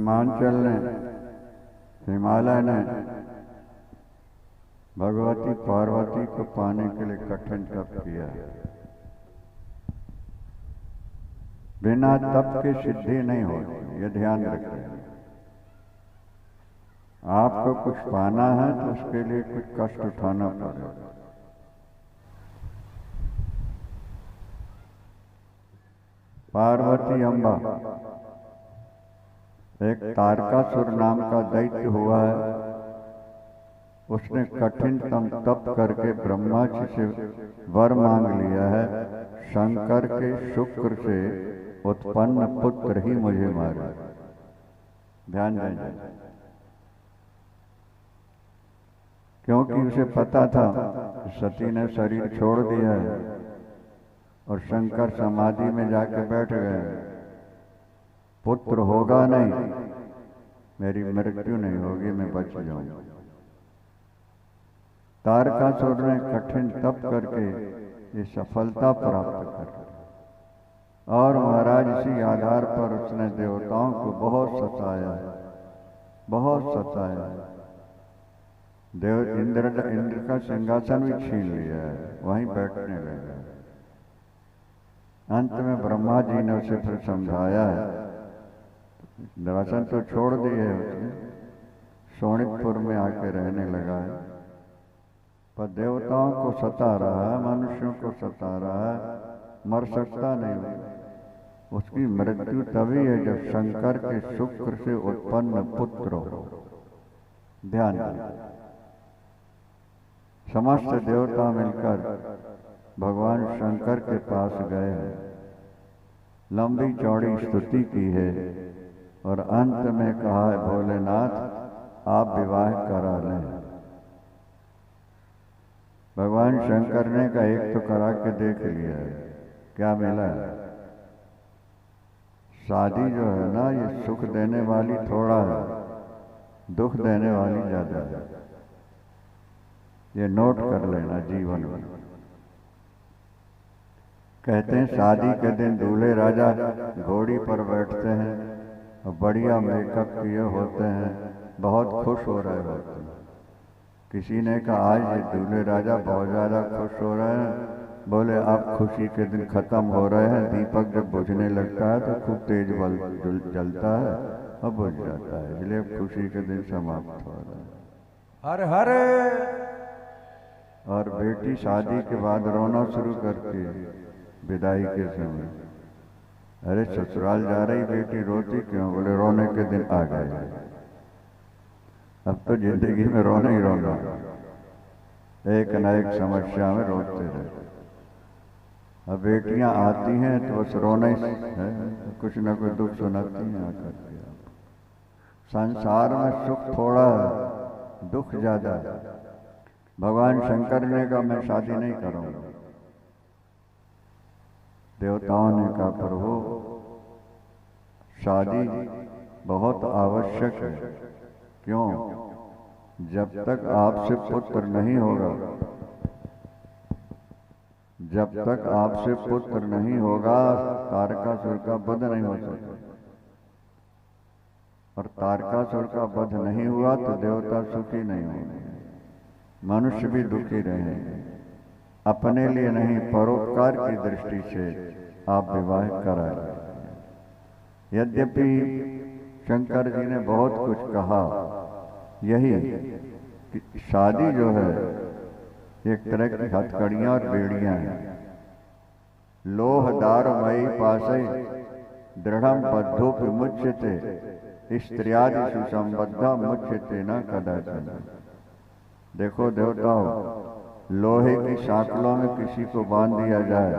हिमाचल ने, हिमालय ने भगवती पार्वती को पाने के लिए कठिन तप किया। बिना तप के सिद्धि नहीं होती, ये ध्यान रखें। आपको कुछ पाना है तो उसके लिए कुछ कष्ट उठाना पड़ेगा। पार्वती अम्बा, एक तारकासुर नाम का दैत्य हुआ है, उसने कठिनतम तप करके ब्रह्मा जी से वर मांग लिया है, शंकर के शुक्र से उत्पन्न पुत्र ही मुझे मारे। ध्यान दें, क्योंकि उसे पता था सती ने शरीर छोड़ दिया है और शंकर समाधि में जाके बैठ गए, पुत्र होगा नहीं, मेरी मृत्यु नहीं होगी, मैं बच जाऊंगा। तारकासुर ने कठिन तप करके ये सफलता प्राप्त कर, और महाराज इसी आधार पर उसने देवताओं को बहुत सताया, बहुत सताया। इंद्र का सिंहासन भी छीन लिया है, वहीं बैठने लगा। अंत में ब्रह्मा जी ने उसे फिर समझाया है, दर्शन तो छोड़ दिए उसने, शोणितपुर में आके रहने लगा है, पर देवताओं को सता रहा है, मनुष्यों को सता रहा है, मर सकता नहीं। उसकी मृत्यु तभी है जब शंकर के शुक्र से उत्पन्न पुत्र हो। ध्यान दें, समस्त देवता मिलकर भगवान शंकर के पास गए हैं, लंबी चौड़ी स्तुति की है और अंत में कहा है, भोलेनाथ आप विवाह करा लें। भगवान शंकर ने का एक तो करा के देख लिया है, क्या मिला है? शादी जो है ना, ये सुख देने वाली थोड़ा है, दुख देने वाली ज्यादा है। ये नोट कर लेना जीवन में। कहते हैं शादी के दिन दूल्हे राजा घोड़ी पर बैठते हैं और बढ़िया मेकअप किए होते हैं, बहुत खुश हो रहे होते हैं। किसी ने कहा आज ये दूल्हे राजा बहुत ज्यादा खुश हो रहे हैं। बोले आप खुशी के दिन खत्म हो रहे हैं, दीपक जब बुझने लगता है तो खूब तेज बल जलता है और बुझ जाता है, इसलिए खुशी के दिन समाप्त हो रहा है। हर हर। और बेटी शादी के बाद रोना शुरू करती है विदाई के समय। अरे ससुराल जा रही बेटी, रोती क्यों? बोले रोने के दिन आ गए, अब तो जिंदगी में रोना ही रोना, एक न एक समस्या में रोते रहते। अब बेटियां आती हैं तो बस रोना ही है, कुछ न कुछ दुख सुनाती हैं आकर के। संसार में सुख थोड़ा है, दुख ज्यादा है। भगवान शंकर ने कहा मैं शादी नहीं करूंगा। देवताओं ने कहा प्रभु शादी बहुत आवश्यक है। क्यों? जब तक आपसे पुत्र नहीं होगा, जब तक आपसे पुत्र नहीं होगा तारकासुर का वध नहीं हो सकता, और तारकासुर का वध नहीं हुआ तो देवता सुखी नहीं होंगे, मनुष्य भी दुखी रहेंगे। अपने लिए नहीं, परोपकार की दृष्टि से आप विवाह कराएं। यद्यपि शंकर जी ने बहुत कुछ कहा, यही कि शादी जो है एक तरह की हथकड़ियां और बेड़ियां हैं। लोहदार मई पासे दृढ़म बद्धोपि मुच्यते स्त्रियादि सुसंबद्धा मुच्यते न कदाचन। देखो देवताओं, लोहे की सांकलों में किसी को बांध दिया जाए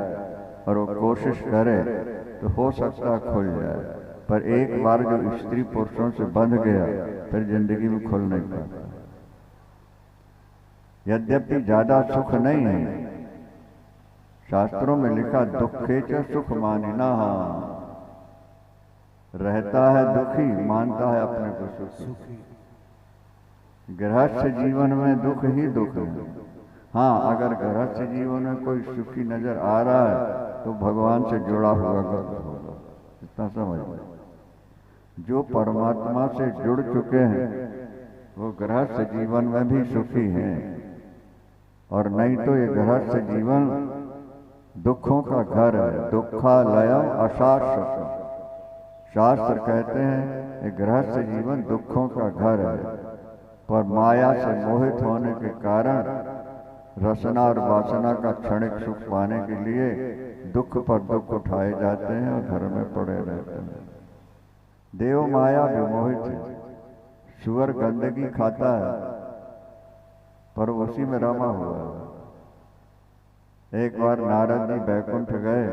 और वो कोशिश करे तो हो सकता खुल जाए, पर एक बार जो स्त्री पुरुषों से बंध गया फिर जिंदगी में खुल नहीं पाता। यद्यपि ज्यादा सुख नहीं है, शास्त्रों में लिखा दुखे च सुख मानिना, रहता है दुखी मानता है अपने को सुखी। गृहस्थ जीवन में दुख ही दुख है। हाँ, अगर गृहस्थ जीवन में कोई सुखी नजर आ रहा है तो भगवान से जुड़ा हुआ होगा, इतना समझ। जो परमात्मा से जुड़ चुके हैं वो गृहस्थ जीवन में भी सुखी हैं, और नहीं तो ये गृहस्थ जीवन दुखों का घर है। दुखालयम अशाश्वतम, शास्त्र कहते हैं ये गृहस्थ जीवन दुखों का घर है, पर माया से मोहित होने के कारण रसना और वासना का क्षणिक सुख पाने के लिए दुख पर दुख उठाए जाते हैं और घर में पड़े रहते हैं। देव माया विमोहित है, सुअर गंदगी खाता है पर उसी में रमा हुआ है। एक बार नारद जी बैकुंठ गए,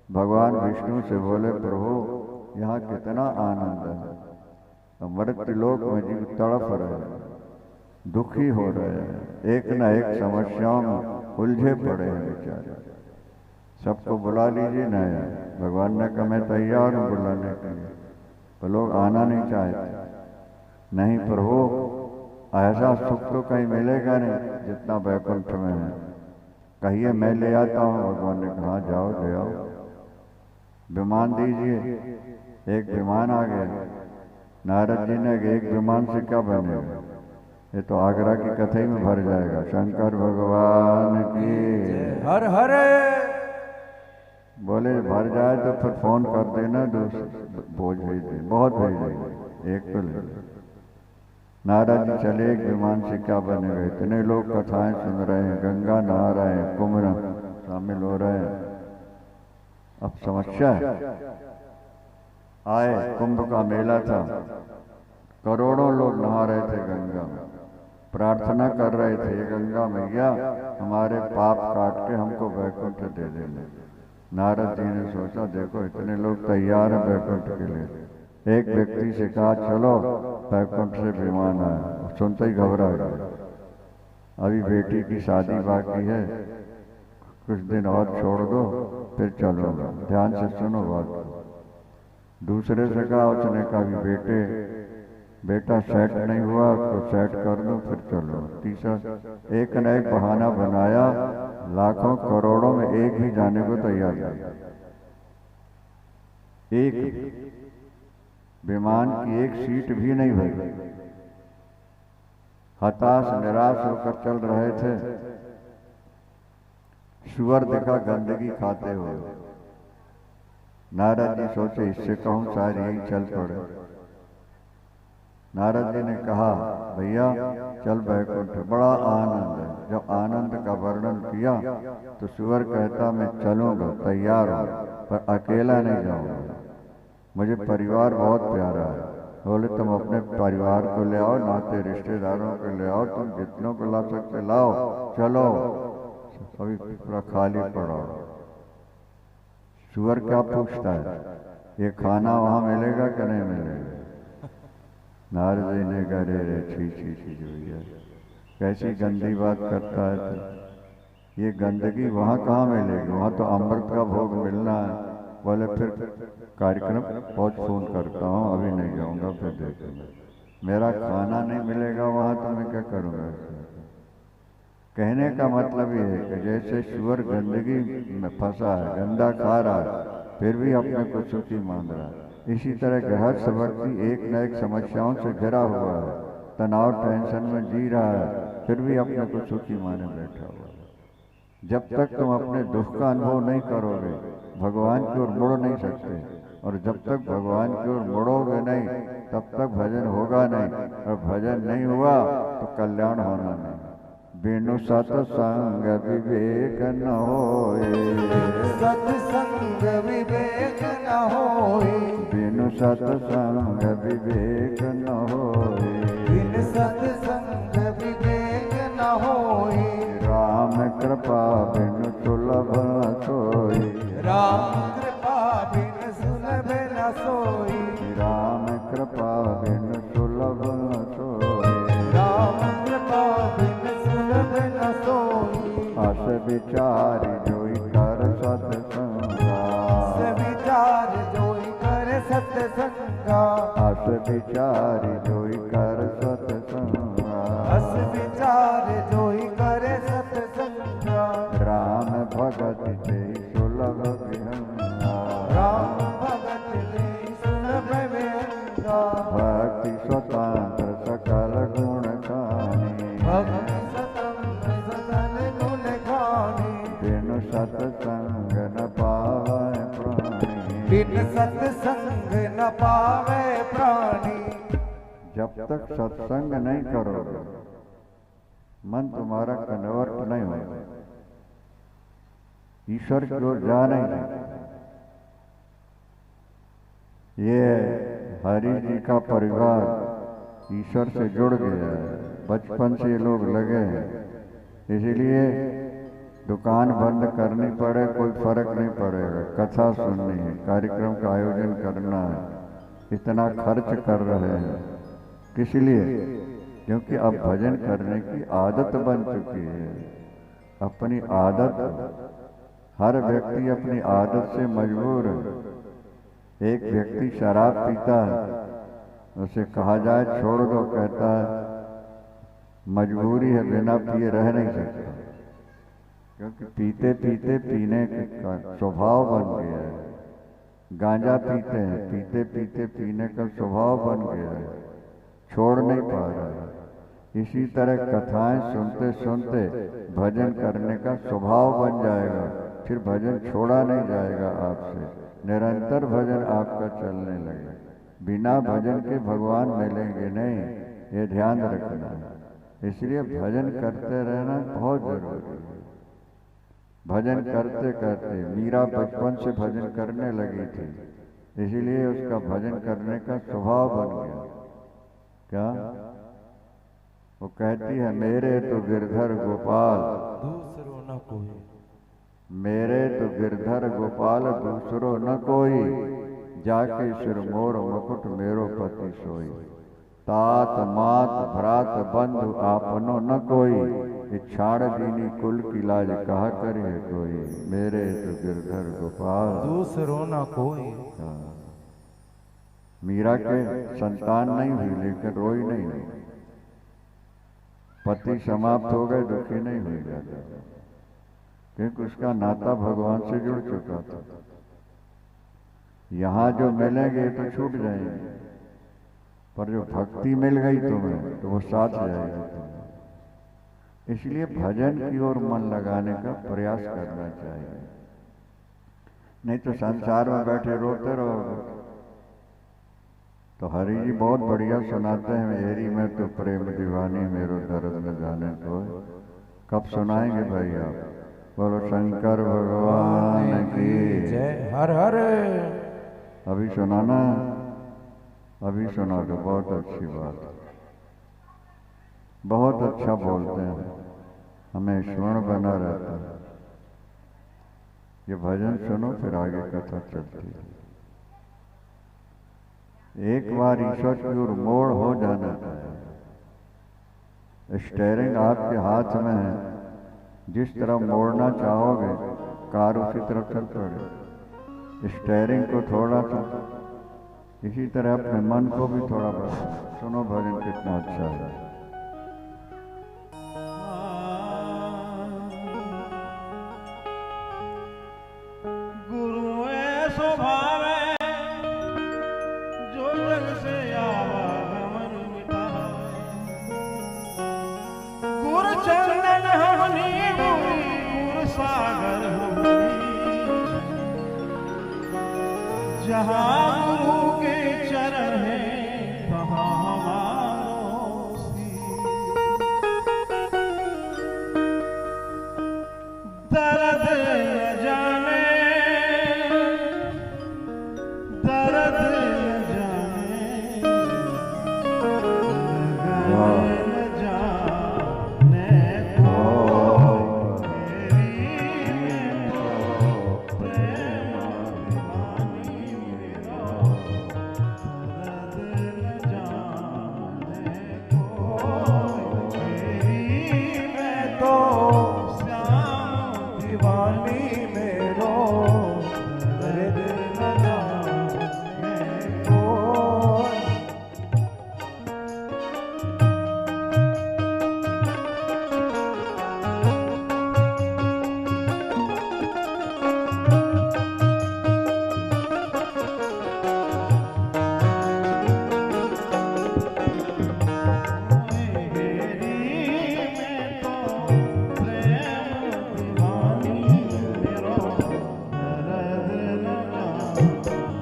भगवान विष्णु से बोले, प्रभु यहाँ कितना आनंद है, मृत्यु लोक में जीव तड़प रहे हैं, दुखी हो रहे हैं, एक न एक समस्याओं में उलझे पड़े हैं बेचारे, सबको बुला लीजिए ना। भगवान ने कहा मैं तैयार हूँ बुलाने के लिए, तो लोग आना नहीं चाहते। नहीं प्रभु, ऐसा सुख तो कहीं मिलेगा नहीं जितना बैकुंठ में है, कहिए मैं ले आता हूँ। भगवान ने कहा जाओ ले आओ, विमान दीजिए। एक विमान आ गया। नारद जी ने एक विमान से क्या बनेगा, ये तो आगरा की कथा ही में भर जाएगा। शंकर भगवान की हर हर। बोले भर जाए तो फिर फोन कर देना, बोझ भेज दे, बहुत भेज देंगे, एक तो ले। नारद जी चले, एक विमान से क्या बनेगा, इतने लोग कथाएं सुन रहे हैं, गंगा नहा रहे हैं, कुंभ में शामिल हो रहे हैं। अब समस्या है, आए कुंभ का मेला था, करोड़ों लोग नहा रहे थे गंगा में, प्रार्थना कर रहे थे, ये गंगा मैया हमारे पाप काट के हमको वैकुंठ दे देना। नारद जी ने सोचा देखो इतने लोग तैयार हैं वैकुंठ के लिए। एक व्यक्ति से कहा चलो वैकुंठ से विमान आया, सुनते ही घबरा गया, अभी बेटी की शादी बाकी है, कुछ दिन और छोड़ दो फिर चलूंगा, ध्यान से सुनो बात। दूसरे से कहा, उसने कहा बेटा सेट नहीं हुआ, उसको सेट कर दो फिर चलो। तीसरा एक न एक बहाना बनाया, लाखों करोड़ों में एक भी जाने को तैयार था। एक विमान की एक सीट भी नहीं भरी। हताश निराश होकर चल रहे थे, सुअर देखा गंदगी खाते हुए। नारद जी सोचे इससे कहूं शायद यही चल पड़े। नारद जी ने कहा भैया चल बैकुंठ, बड़ा आनंद है। जब आनंद का वर्णन किया तो सुअर कहता मैं चलूंगा, तैयार हूं, पर अकेला नहीं जाऊंगा, मुझे परिवार बहुत प्यारा है। बोले तुम अपने परिवार को ले आओ, नाते रिश्तेदारों को ले आओ, तुम जितनों को ला सकते लाओ, चलो। अभी पूरा खाली पड़ा। सुअर क्या पूछता है, ये खाना वहां मिलेगा कि नहीं मिलेगा? नारद जी ने कहा रे छी छी छी भैया कैसी गंदी बात करता है तो। ये गंदगी वहाँ कहाँ मिलेगी, वहाँ तो अमृत का भोग मिलना है। बोले फिर कार्यक्रम बहुत फोन करता हूँ, अभी नहीं जाऊँगा, फिर देखूंगा। मेरा खाना नहीं मिलेगा वहाँ तो मैं क्या करूँगा। कहने का मतलब ये है कि जैसे सुअर गंदगी में फंसा है, गंदा खा रहा है, फिर भी अपने को सुखी मान रहा है, इसी तरह गृहस्थ व्यक्ति एक न एक समस्याओं से घिरा हुआ है, तनाव टेंशन में जी रहा है, फिर भी अपने को सुखी माने बैठा हुआ है। जब तक तुम अपने दुख का अनुभव नहीं करोगे भगवान की ओर मुड़ नहीं सकते, और जब तक भगवान की ओर मुड़ोगे नहीं तब तक भजन होगा नहीं, और भजन नहीं हुआ तो कल्याण होना नहीं। बिनु सत्संग विवेक न होए, सत्संग विवेक न होए, बिनु सत्संग विवेक न होए, बिनु सत्संग विवेक न होए। राम कृपा बिनु सुलभ न सोई, राम कृपा बिनु सुलभ न सोई, राम कृपा बिनु सुलभ न सोई, राम कृपा बिनु सुलभ न सोई। अस विचार जोई कर सत्संगा, अस विचार जोई कर सत्संगा, अस विचार जोई कर सत्संगा, अस विचार जोई कर सत्संगा। राम भगत जय सुलभ विहंगा, राम भगत ले सुलभ बिन सत्संग न पावे प्राणी। जब तक सत्संग नहीं करोगे मन तुम्हारा कन्वर्ट नहीं होगा, ईश्वर की ओर जा नहीं सकता। ये हरि जी का परिवार ईश्वर से जुड़ गया है, बचपन से ये लोग लगे हैं, इसीलिए दुकान बंद करनी पड़े कोई फर्क नहीं पड़ेगा। कथा सुननी है, कार्यक्रम का आयोजन करना है, इतना खर्च कर रहे हैं, किस लिए? क्योंकि अब भजन करने की आदत बन चुकी है। अपनी आदत, हर व्यक्ति अपनी आदत से मजबूर है। एक व्यक्ति शराब पीता है, उसे कहा जाए छोड़ दो, कहता है मजबूरी है, बिना पिए रह नहीं सकता। क्योंकि पीते पीते पीने का स्वभाव बन गया है। गांजा पीते हैं, पीते पीते पीने का स्वभाव बन गया है, छोड़ नहीं पा रहा है। इसी तरह कथाएं सुनते सुनते भजन करने का स्वभाव बन जाएगा, फिर भजन छोड़ा नहीं जाएगा आपसे, निरंतर भजन आपका चलने लगे। बिना भजन के भगवान मिलेंगे नहीं, ये ध्यान रखना है। इसलिए भजन करते रहना बहुत जरूरी है। भजन करते करते मीरा बचपन से भजन करने लगी थी, इसीलिए उसका भजन करने का स्वभाव बन गया। क्या वो कहती है, मेरे तो गिरधर गोपाल दूसरो न कोई, मेरे तो गिरधर गोपाल दूसरो न कोई, जाके सिर मोर मुकुट मेरो पति सोई। तात मात भ्रात बंधु आपनो न कोई, इच्छाड़ दीनी कुल की लाज कहा करे कोई। मेरे तो गिरधर गोपाल दूसरो न कोई। मीरा के संतान नहीं हुई लेकिन रोई नहीं हुई, पति समाप्त हो गए, दुखी नहीं हुई जाता, क्योंकि उसका नाता भगवान से जुड़ चुका था। यहाँ जो मिलेंगे तो छूट जाएंगे, पर जो भक्ति मिल गई तुम्हें तो वो साथ जाएगी तुम्हें। इसलिए भजन की ओर मन लगाने का प्रयास करना चाहिए, नहीं तो संसार में बैठे रोते रहोगे। तो हरि जी बहुत बढ़िया सुनाते हैं, मेरी में तो प्रेम दीवानी मेरो दर्द न जाने को। कब सुनाएंगे भाई आप? बोलो शंकर भगवान की जय। हर हर। अभी सुनाना, अभी सुना दो, बहुत अच्छी बात, बहुत अच्छा बोलते हैं, हमें स्मरण बना रहता है। ये भजन सुनो फिर आगे कथा चलती है। एक बार ईश्वर की ओर मोड़ हो जाना चाहिए। स्टीयरिंग आपके हाथ में है, जिस तरफ मोड़ना चाहोगे कार उसी तरफ चल पड़े। स्टीयरिंग को थोड़ा सा, इसी तरह अपने मन को भी थोड़ा बढ़ा। सुनो भजन कितना अच्छा है। गुरु ऐसो भावे जो जग से आवागमन मिटाए। गुर चंदन हमनी गुरी, गुर सागर हमनी, जहाँ गुरु के चरण है तहाँ हमारो सीर। दर्द न जाने, दर्द न जाने, लगन न जाने को तेरी तो प्रेम दीवानी मेरा। दर्द न जाने को तेरी मैं तो श्याम दीवानी मेरो, दर्द न जाने को। दीवानी मेरो, दर्द न जाने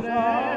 Praise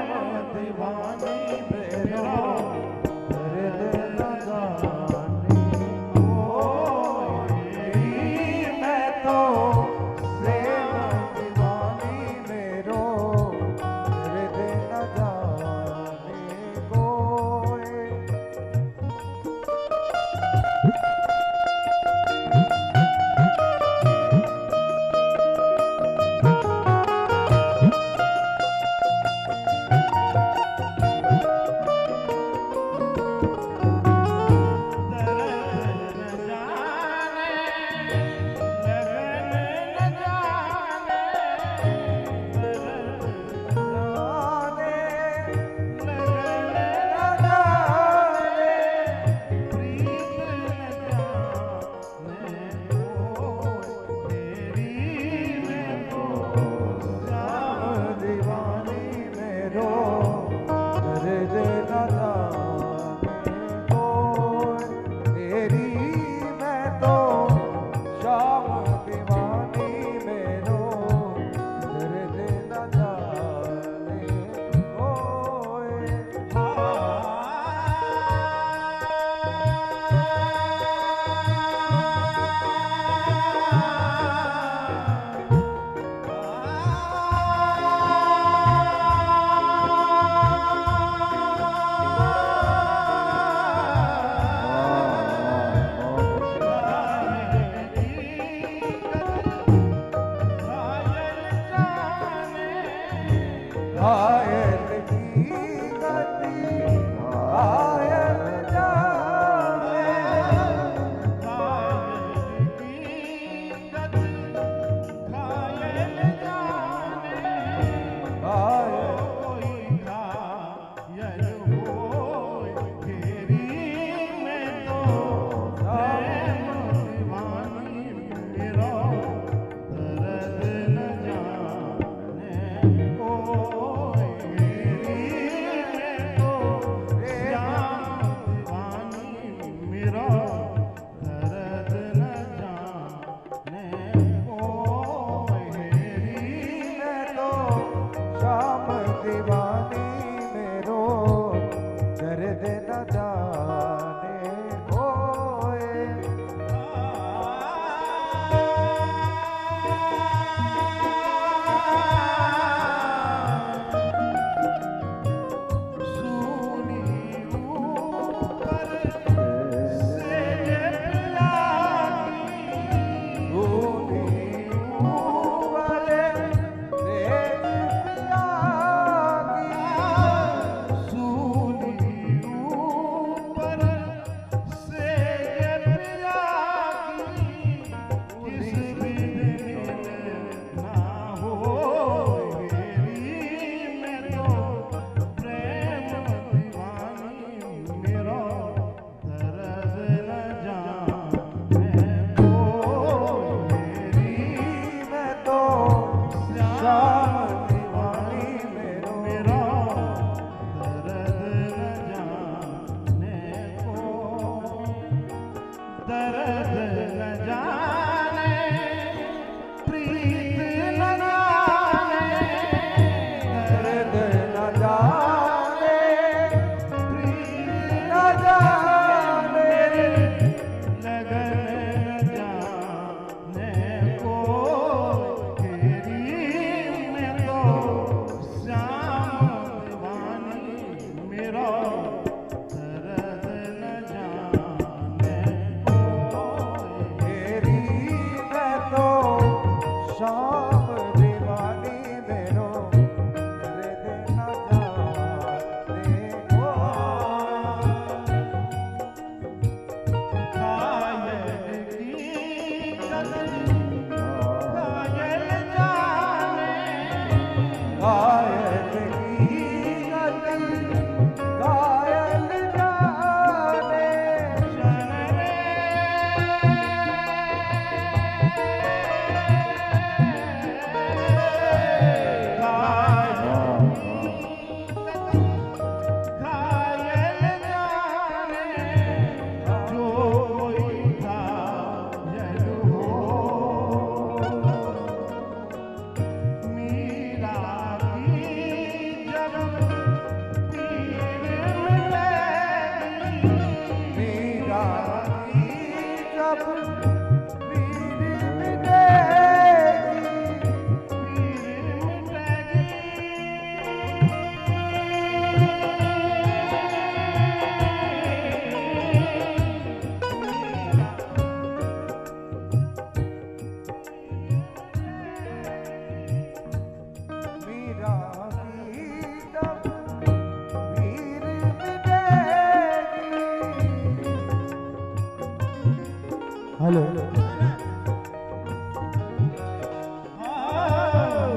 हेलो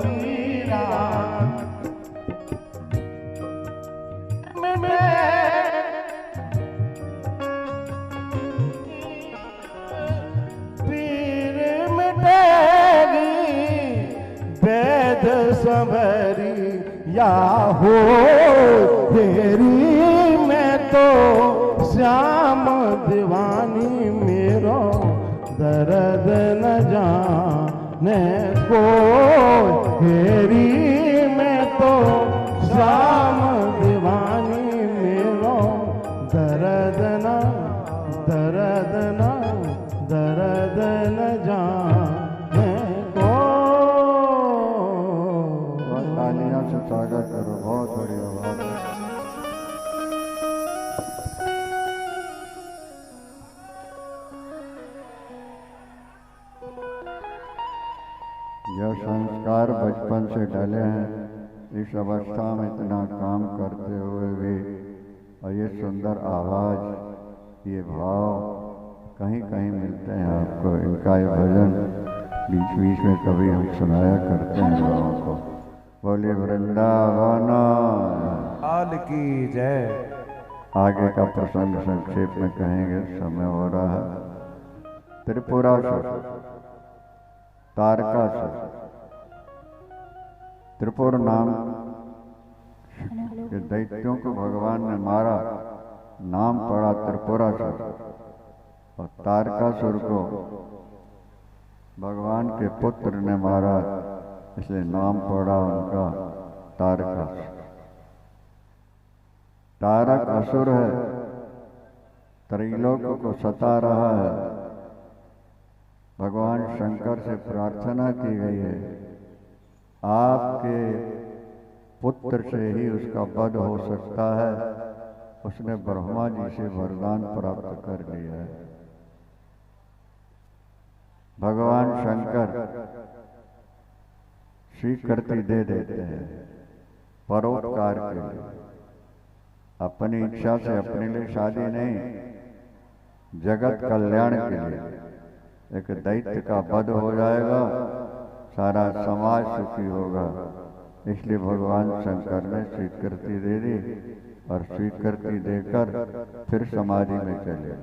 मीरा पीर मिटेगी वेद संवरी या हो तेरी मैं तो श्याम दीवानी मेरो दर्द न जाने को तेरी मैं तो श्याम दीवानी मेरो दर्द न जाने को। तालियां से स्वागत करो, बहुत बढ़िया बात है। यह संस्कार बचपन से डले हैं, इस अवस्था में इतना काम करते हुए भी, और ये सुंदर आवाज, ये भाव कहीं कहीं मिलते हैं आपको। इनका ये भजन बीच बीच में कभी हम सुनाया करते हैं लोगों को। बोलिए वृंदावन लाल की जय। आगे का प्रसंग संक्षेप में कहेंगे, समय हो रहा है। त्रिपुरासुर, तारकासुर, त्रिपुर नाम के दैत्यों को भगवान ने मारा, नाम पड़ा त्रिपुरासुर। और तारकासुर को भगवान के पुत्र ने मारा, इसलिए नाम पड़ा उनका तारकासुर। तारक असुर है, त्रैलोक को सता रहा है। भगवान शंकर से प्रार्थना की गई है, आपके पुत्र से ही उसका वध हो सकता है। उसने ब्रह्मा जी से वरदान प्राप्त कर लिया है। भगवान शंकर स्वीकृति दे देते हैं परोपकार के लिए। अपनी इच्छा से अपने लिए शादी नहीं, जगत कल्याण के लिए। एक दैत्य का वध हो जाएगा, सारा समाज सुखी होगा, इसलिए भगवान शंकर ने स्वीकृति दे दी। और स्वीकृति देकर फिर समाधि में चले।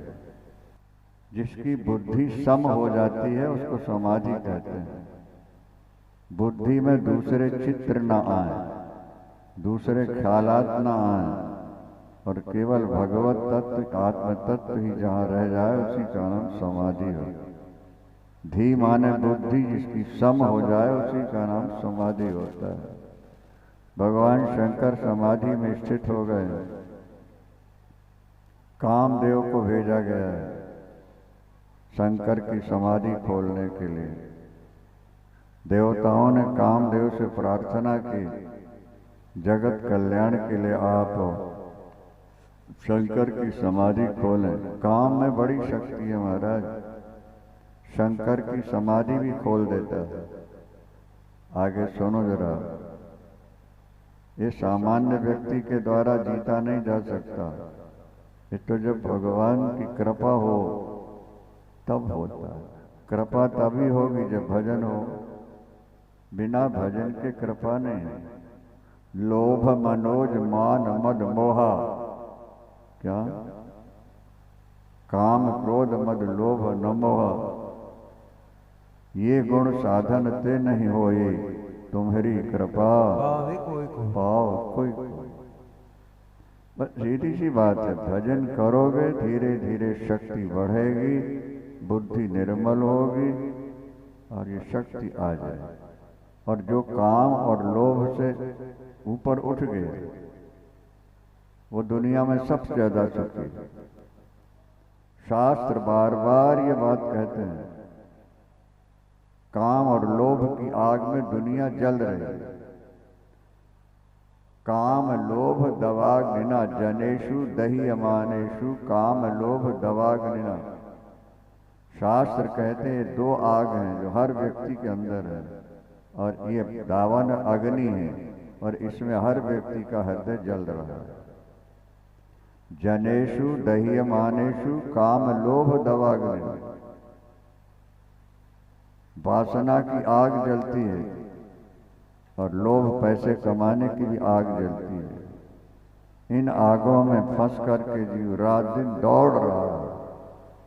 जिसकी बुद्धि सम हो जाती है उसको समाधि कहते हैं। बुद्धि में दूसरे चित्र न आए, दूसरे ख्यालात न आए, और केवल भगवत तत्व, आत्म तत्व ही जहाँ रह जाए, उसी का नाम समाधि हो। धी माने बुद्धि, जिसकी सम हो जाए उसी का नाम समाधि होता है। भगवान शंकर समाधि में स्थित हो गए। कामदेव को भेजा गया है शंकर की समाधि खोलने के लिए। देवताओं ने कामदेव से प्रार्थना की, जगत कल्याण के लिए आप शंकर की समाधि खोलें। काम में बड़ी शक्ति है महाराज, शंकर की समाधि भी खोल देता है। आगे सुनो जरा, ये सामान्य व्यक्ति के द्वारा जीता नहीं जा सकता। ये तो जब भगवान की कृपा हो तब होता है। कृपा तभी होगी जब भजन हो, बिना भजन के कृपा नहीं। लोभ मनोज मान मद मोहा, क्या काम क्रोध मद लोभ न मोहा, ये गुण साधन ते नहीं होए, तुम्हारी कृपा पाओ कोई। बस सीधी सी बात है, भजन करोगे धीरे धीरे शक्ति बढ़ेगी, बुद्धि निर्मल होगी और ये शक्ति आ जाए। और जो काम और लोभ से ऊपर उठ गए वो दुनिया में सबसे ज्यादा सुखी है। शास्त्र बार बार ये बात कहते हैं, काम और लोभ की आग में दुनिया जल रही है। काम लोभ दवाग्निना जनेषु दही अमानेषु, काम लोभ दवाग्निना। शास्त्र कहते हैं दो आग हैं जो हर व्यक्ति के अंदर है, और ये दावन अग्नि है, और इसमें हर व्यक्ति का हृदय जल रहा है। जनेषु दह्यमानेषु काम लोभ दवाग्नि। वासना की आग जलती है और लोभ पैसे कमाने की भी आग जलती है। इन आगों में फंस करके जीव रात दिन दौड़ रहा है,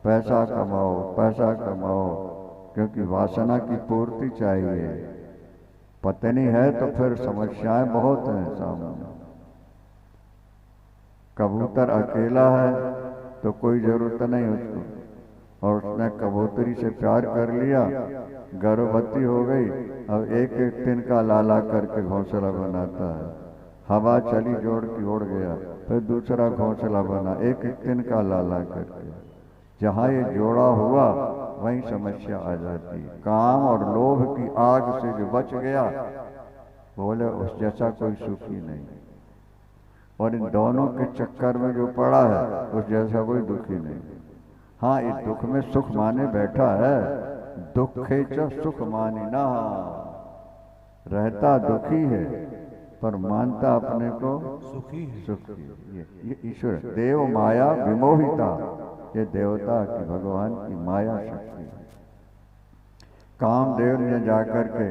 पैसा कमाओ पैसा कमाओ, क्योंकि वासना की पूर्ति चाहिए। पत्नी है तो फिर समस्याएं बहुत हैं सामने। कबूतर अकेला है तो कोई जरूरत नहीं उसको, और उसने कबूतरी से प्यार कर लिया, गर्भवती हो गई, अब एक एक तिनका लाला करके घोंसला बनाता है। हवा चली जोड़ की उड़ गया, फिर दूसरा घोंसला बना, एक एक तिनका लाला करके। जहाँ ये जोड़ा हुआ वहीं समस्या आ जाती है। काम और लोभ की आग से जो बच गया, बोले उस जैसा कोई सुखी नहीं। और इन दोनों के चक्कर में जो पड़ा है उस जैसा कोई दुखी नहीं। हाँ, इस दुख में सुख माने बैठा है, दुखे च सुख मानी ना, रहता दुखी है पर मानता अपने को सुखी है। सुखी। ये ईश्वर देव माया विमोहिता, ये देवता की भगवान की माया शक्ति है। कामदेव ने जाकर के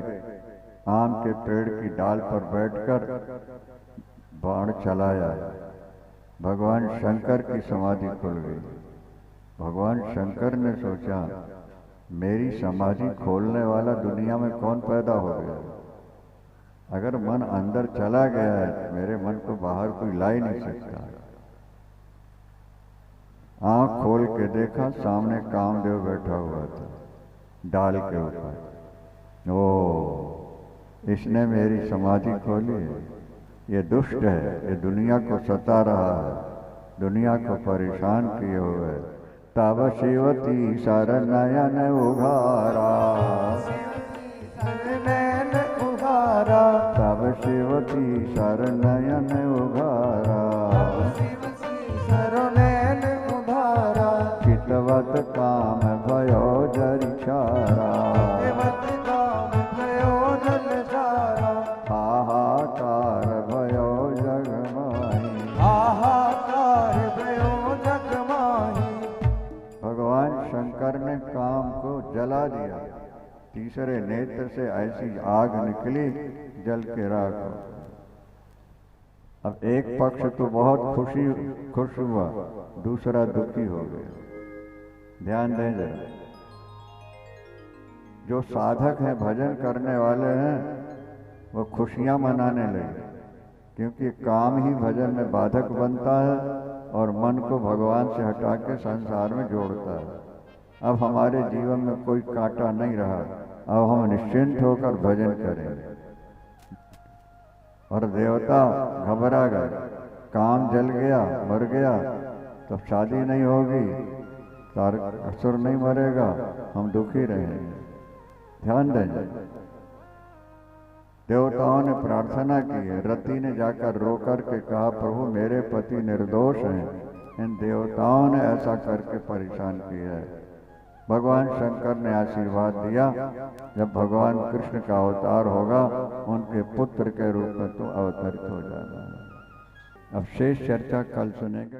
आम के पेड़ की डाल पर बैठकर बाण चलाया, भगवान शंकर की समाधि खुल गई। भगवान शंकर ने सोचा, मेरी समाधि खोलने वाला दुनिया में कौन पैदा हो गया। अगर मन अंदर चला गया है, मेरे मन को बाहर कोई ला ही नहीं सकता। आंख खोल के देखा, सामने कामदेव बैठा हुआ था डाल के ऊपर। ओ, इसने मेरी समाधि खोली है। ये दुष्ट है, ये दुनिया को सता रहा है, दुनिया को परेशान किए हुए। तब शिवती शरणयन उघारा, तब शिवती शरणयन उघारा, चितवत काम भयो जरि छारा, हाहाकार भयो जग माही, भगवान शंकर ने काम को जला दिया। तीसरे नेत्र से ऐसी आग निकली, जल के राख हो। अब एक पक्ष तो बहुत खुश हुआ, दूसरा दुखी हो गया। ध्यान दें जरा, जो साधक हैं, भजन करने वाले हैं, वो खुशियां मनाने लगे, क्योंकि काम ही भजन में बाधक बनता है और मन को भगवान से हटा के संसार में जोड़ता है। अब हमारे जीवन में कोई कांटा नहीं रहा, अब हम निश्चिंत होकर भजन करेंगे। और देवता घबरा गए, काम जल गया, मर गया, तो शादी नहीं होगी, असुर नहीं मरेगा, हम दुखी रहेंगे। ध्यान दें, देवताओं ने प्रार्थना की है। रति ने जाकर रो कर के कहा, प्रभु मेरे पति निर्दोष हैं, इन देवताओं ने ऐसा करके परेशान किया है। भगवान शंकर ने आशीर्वाद दिया, जब भगवान कृष्ण का अवतार होगा, उनके पुत्र के रूप में तो अवतरित हो जाना है। अब शेष चर्चा कल सुनेंगे।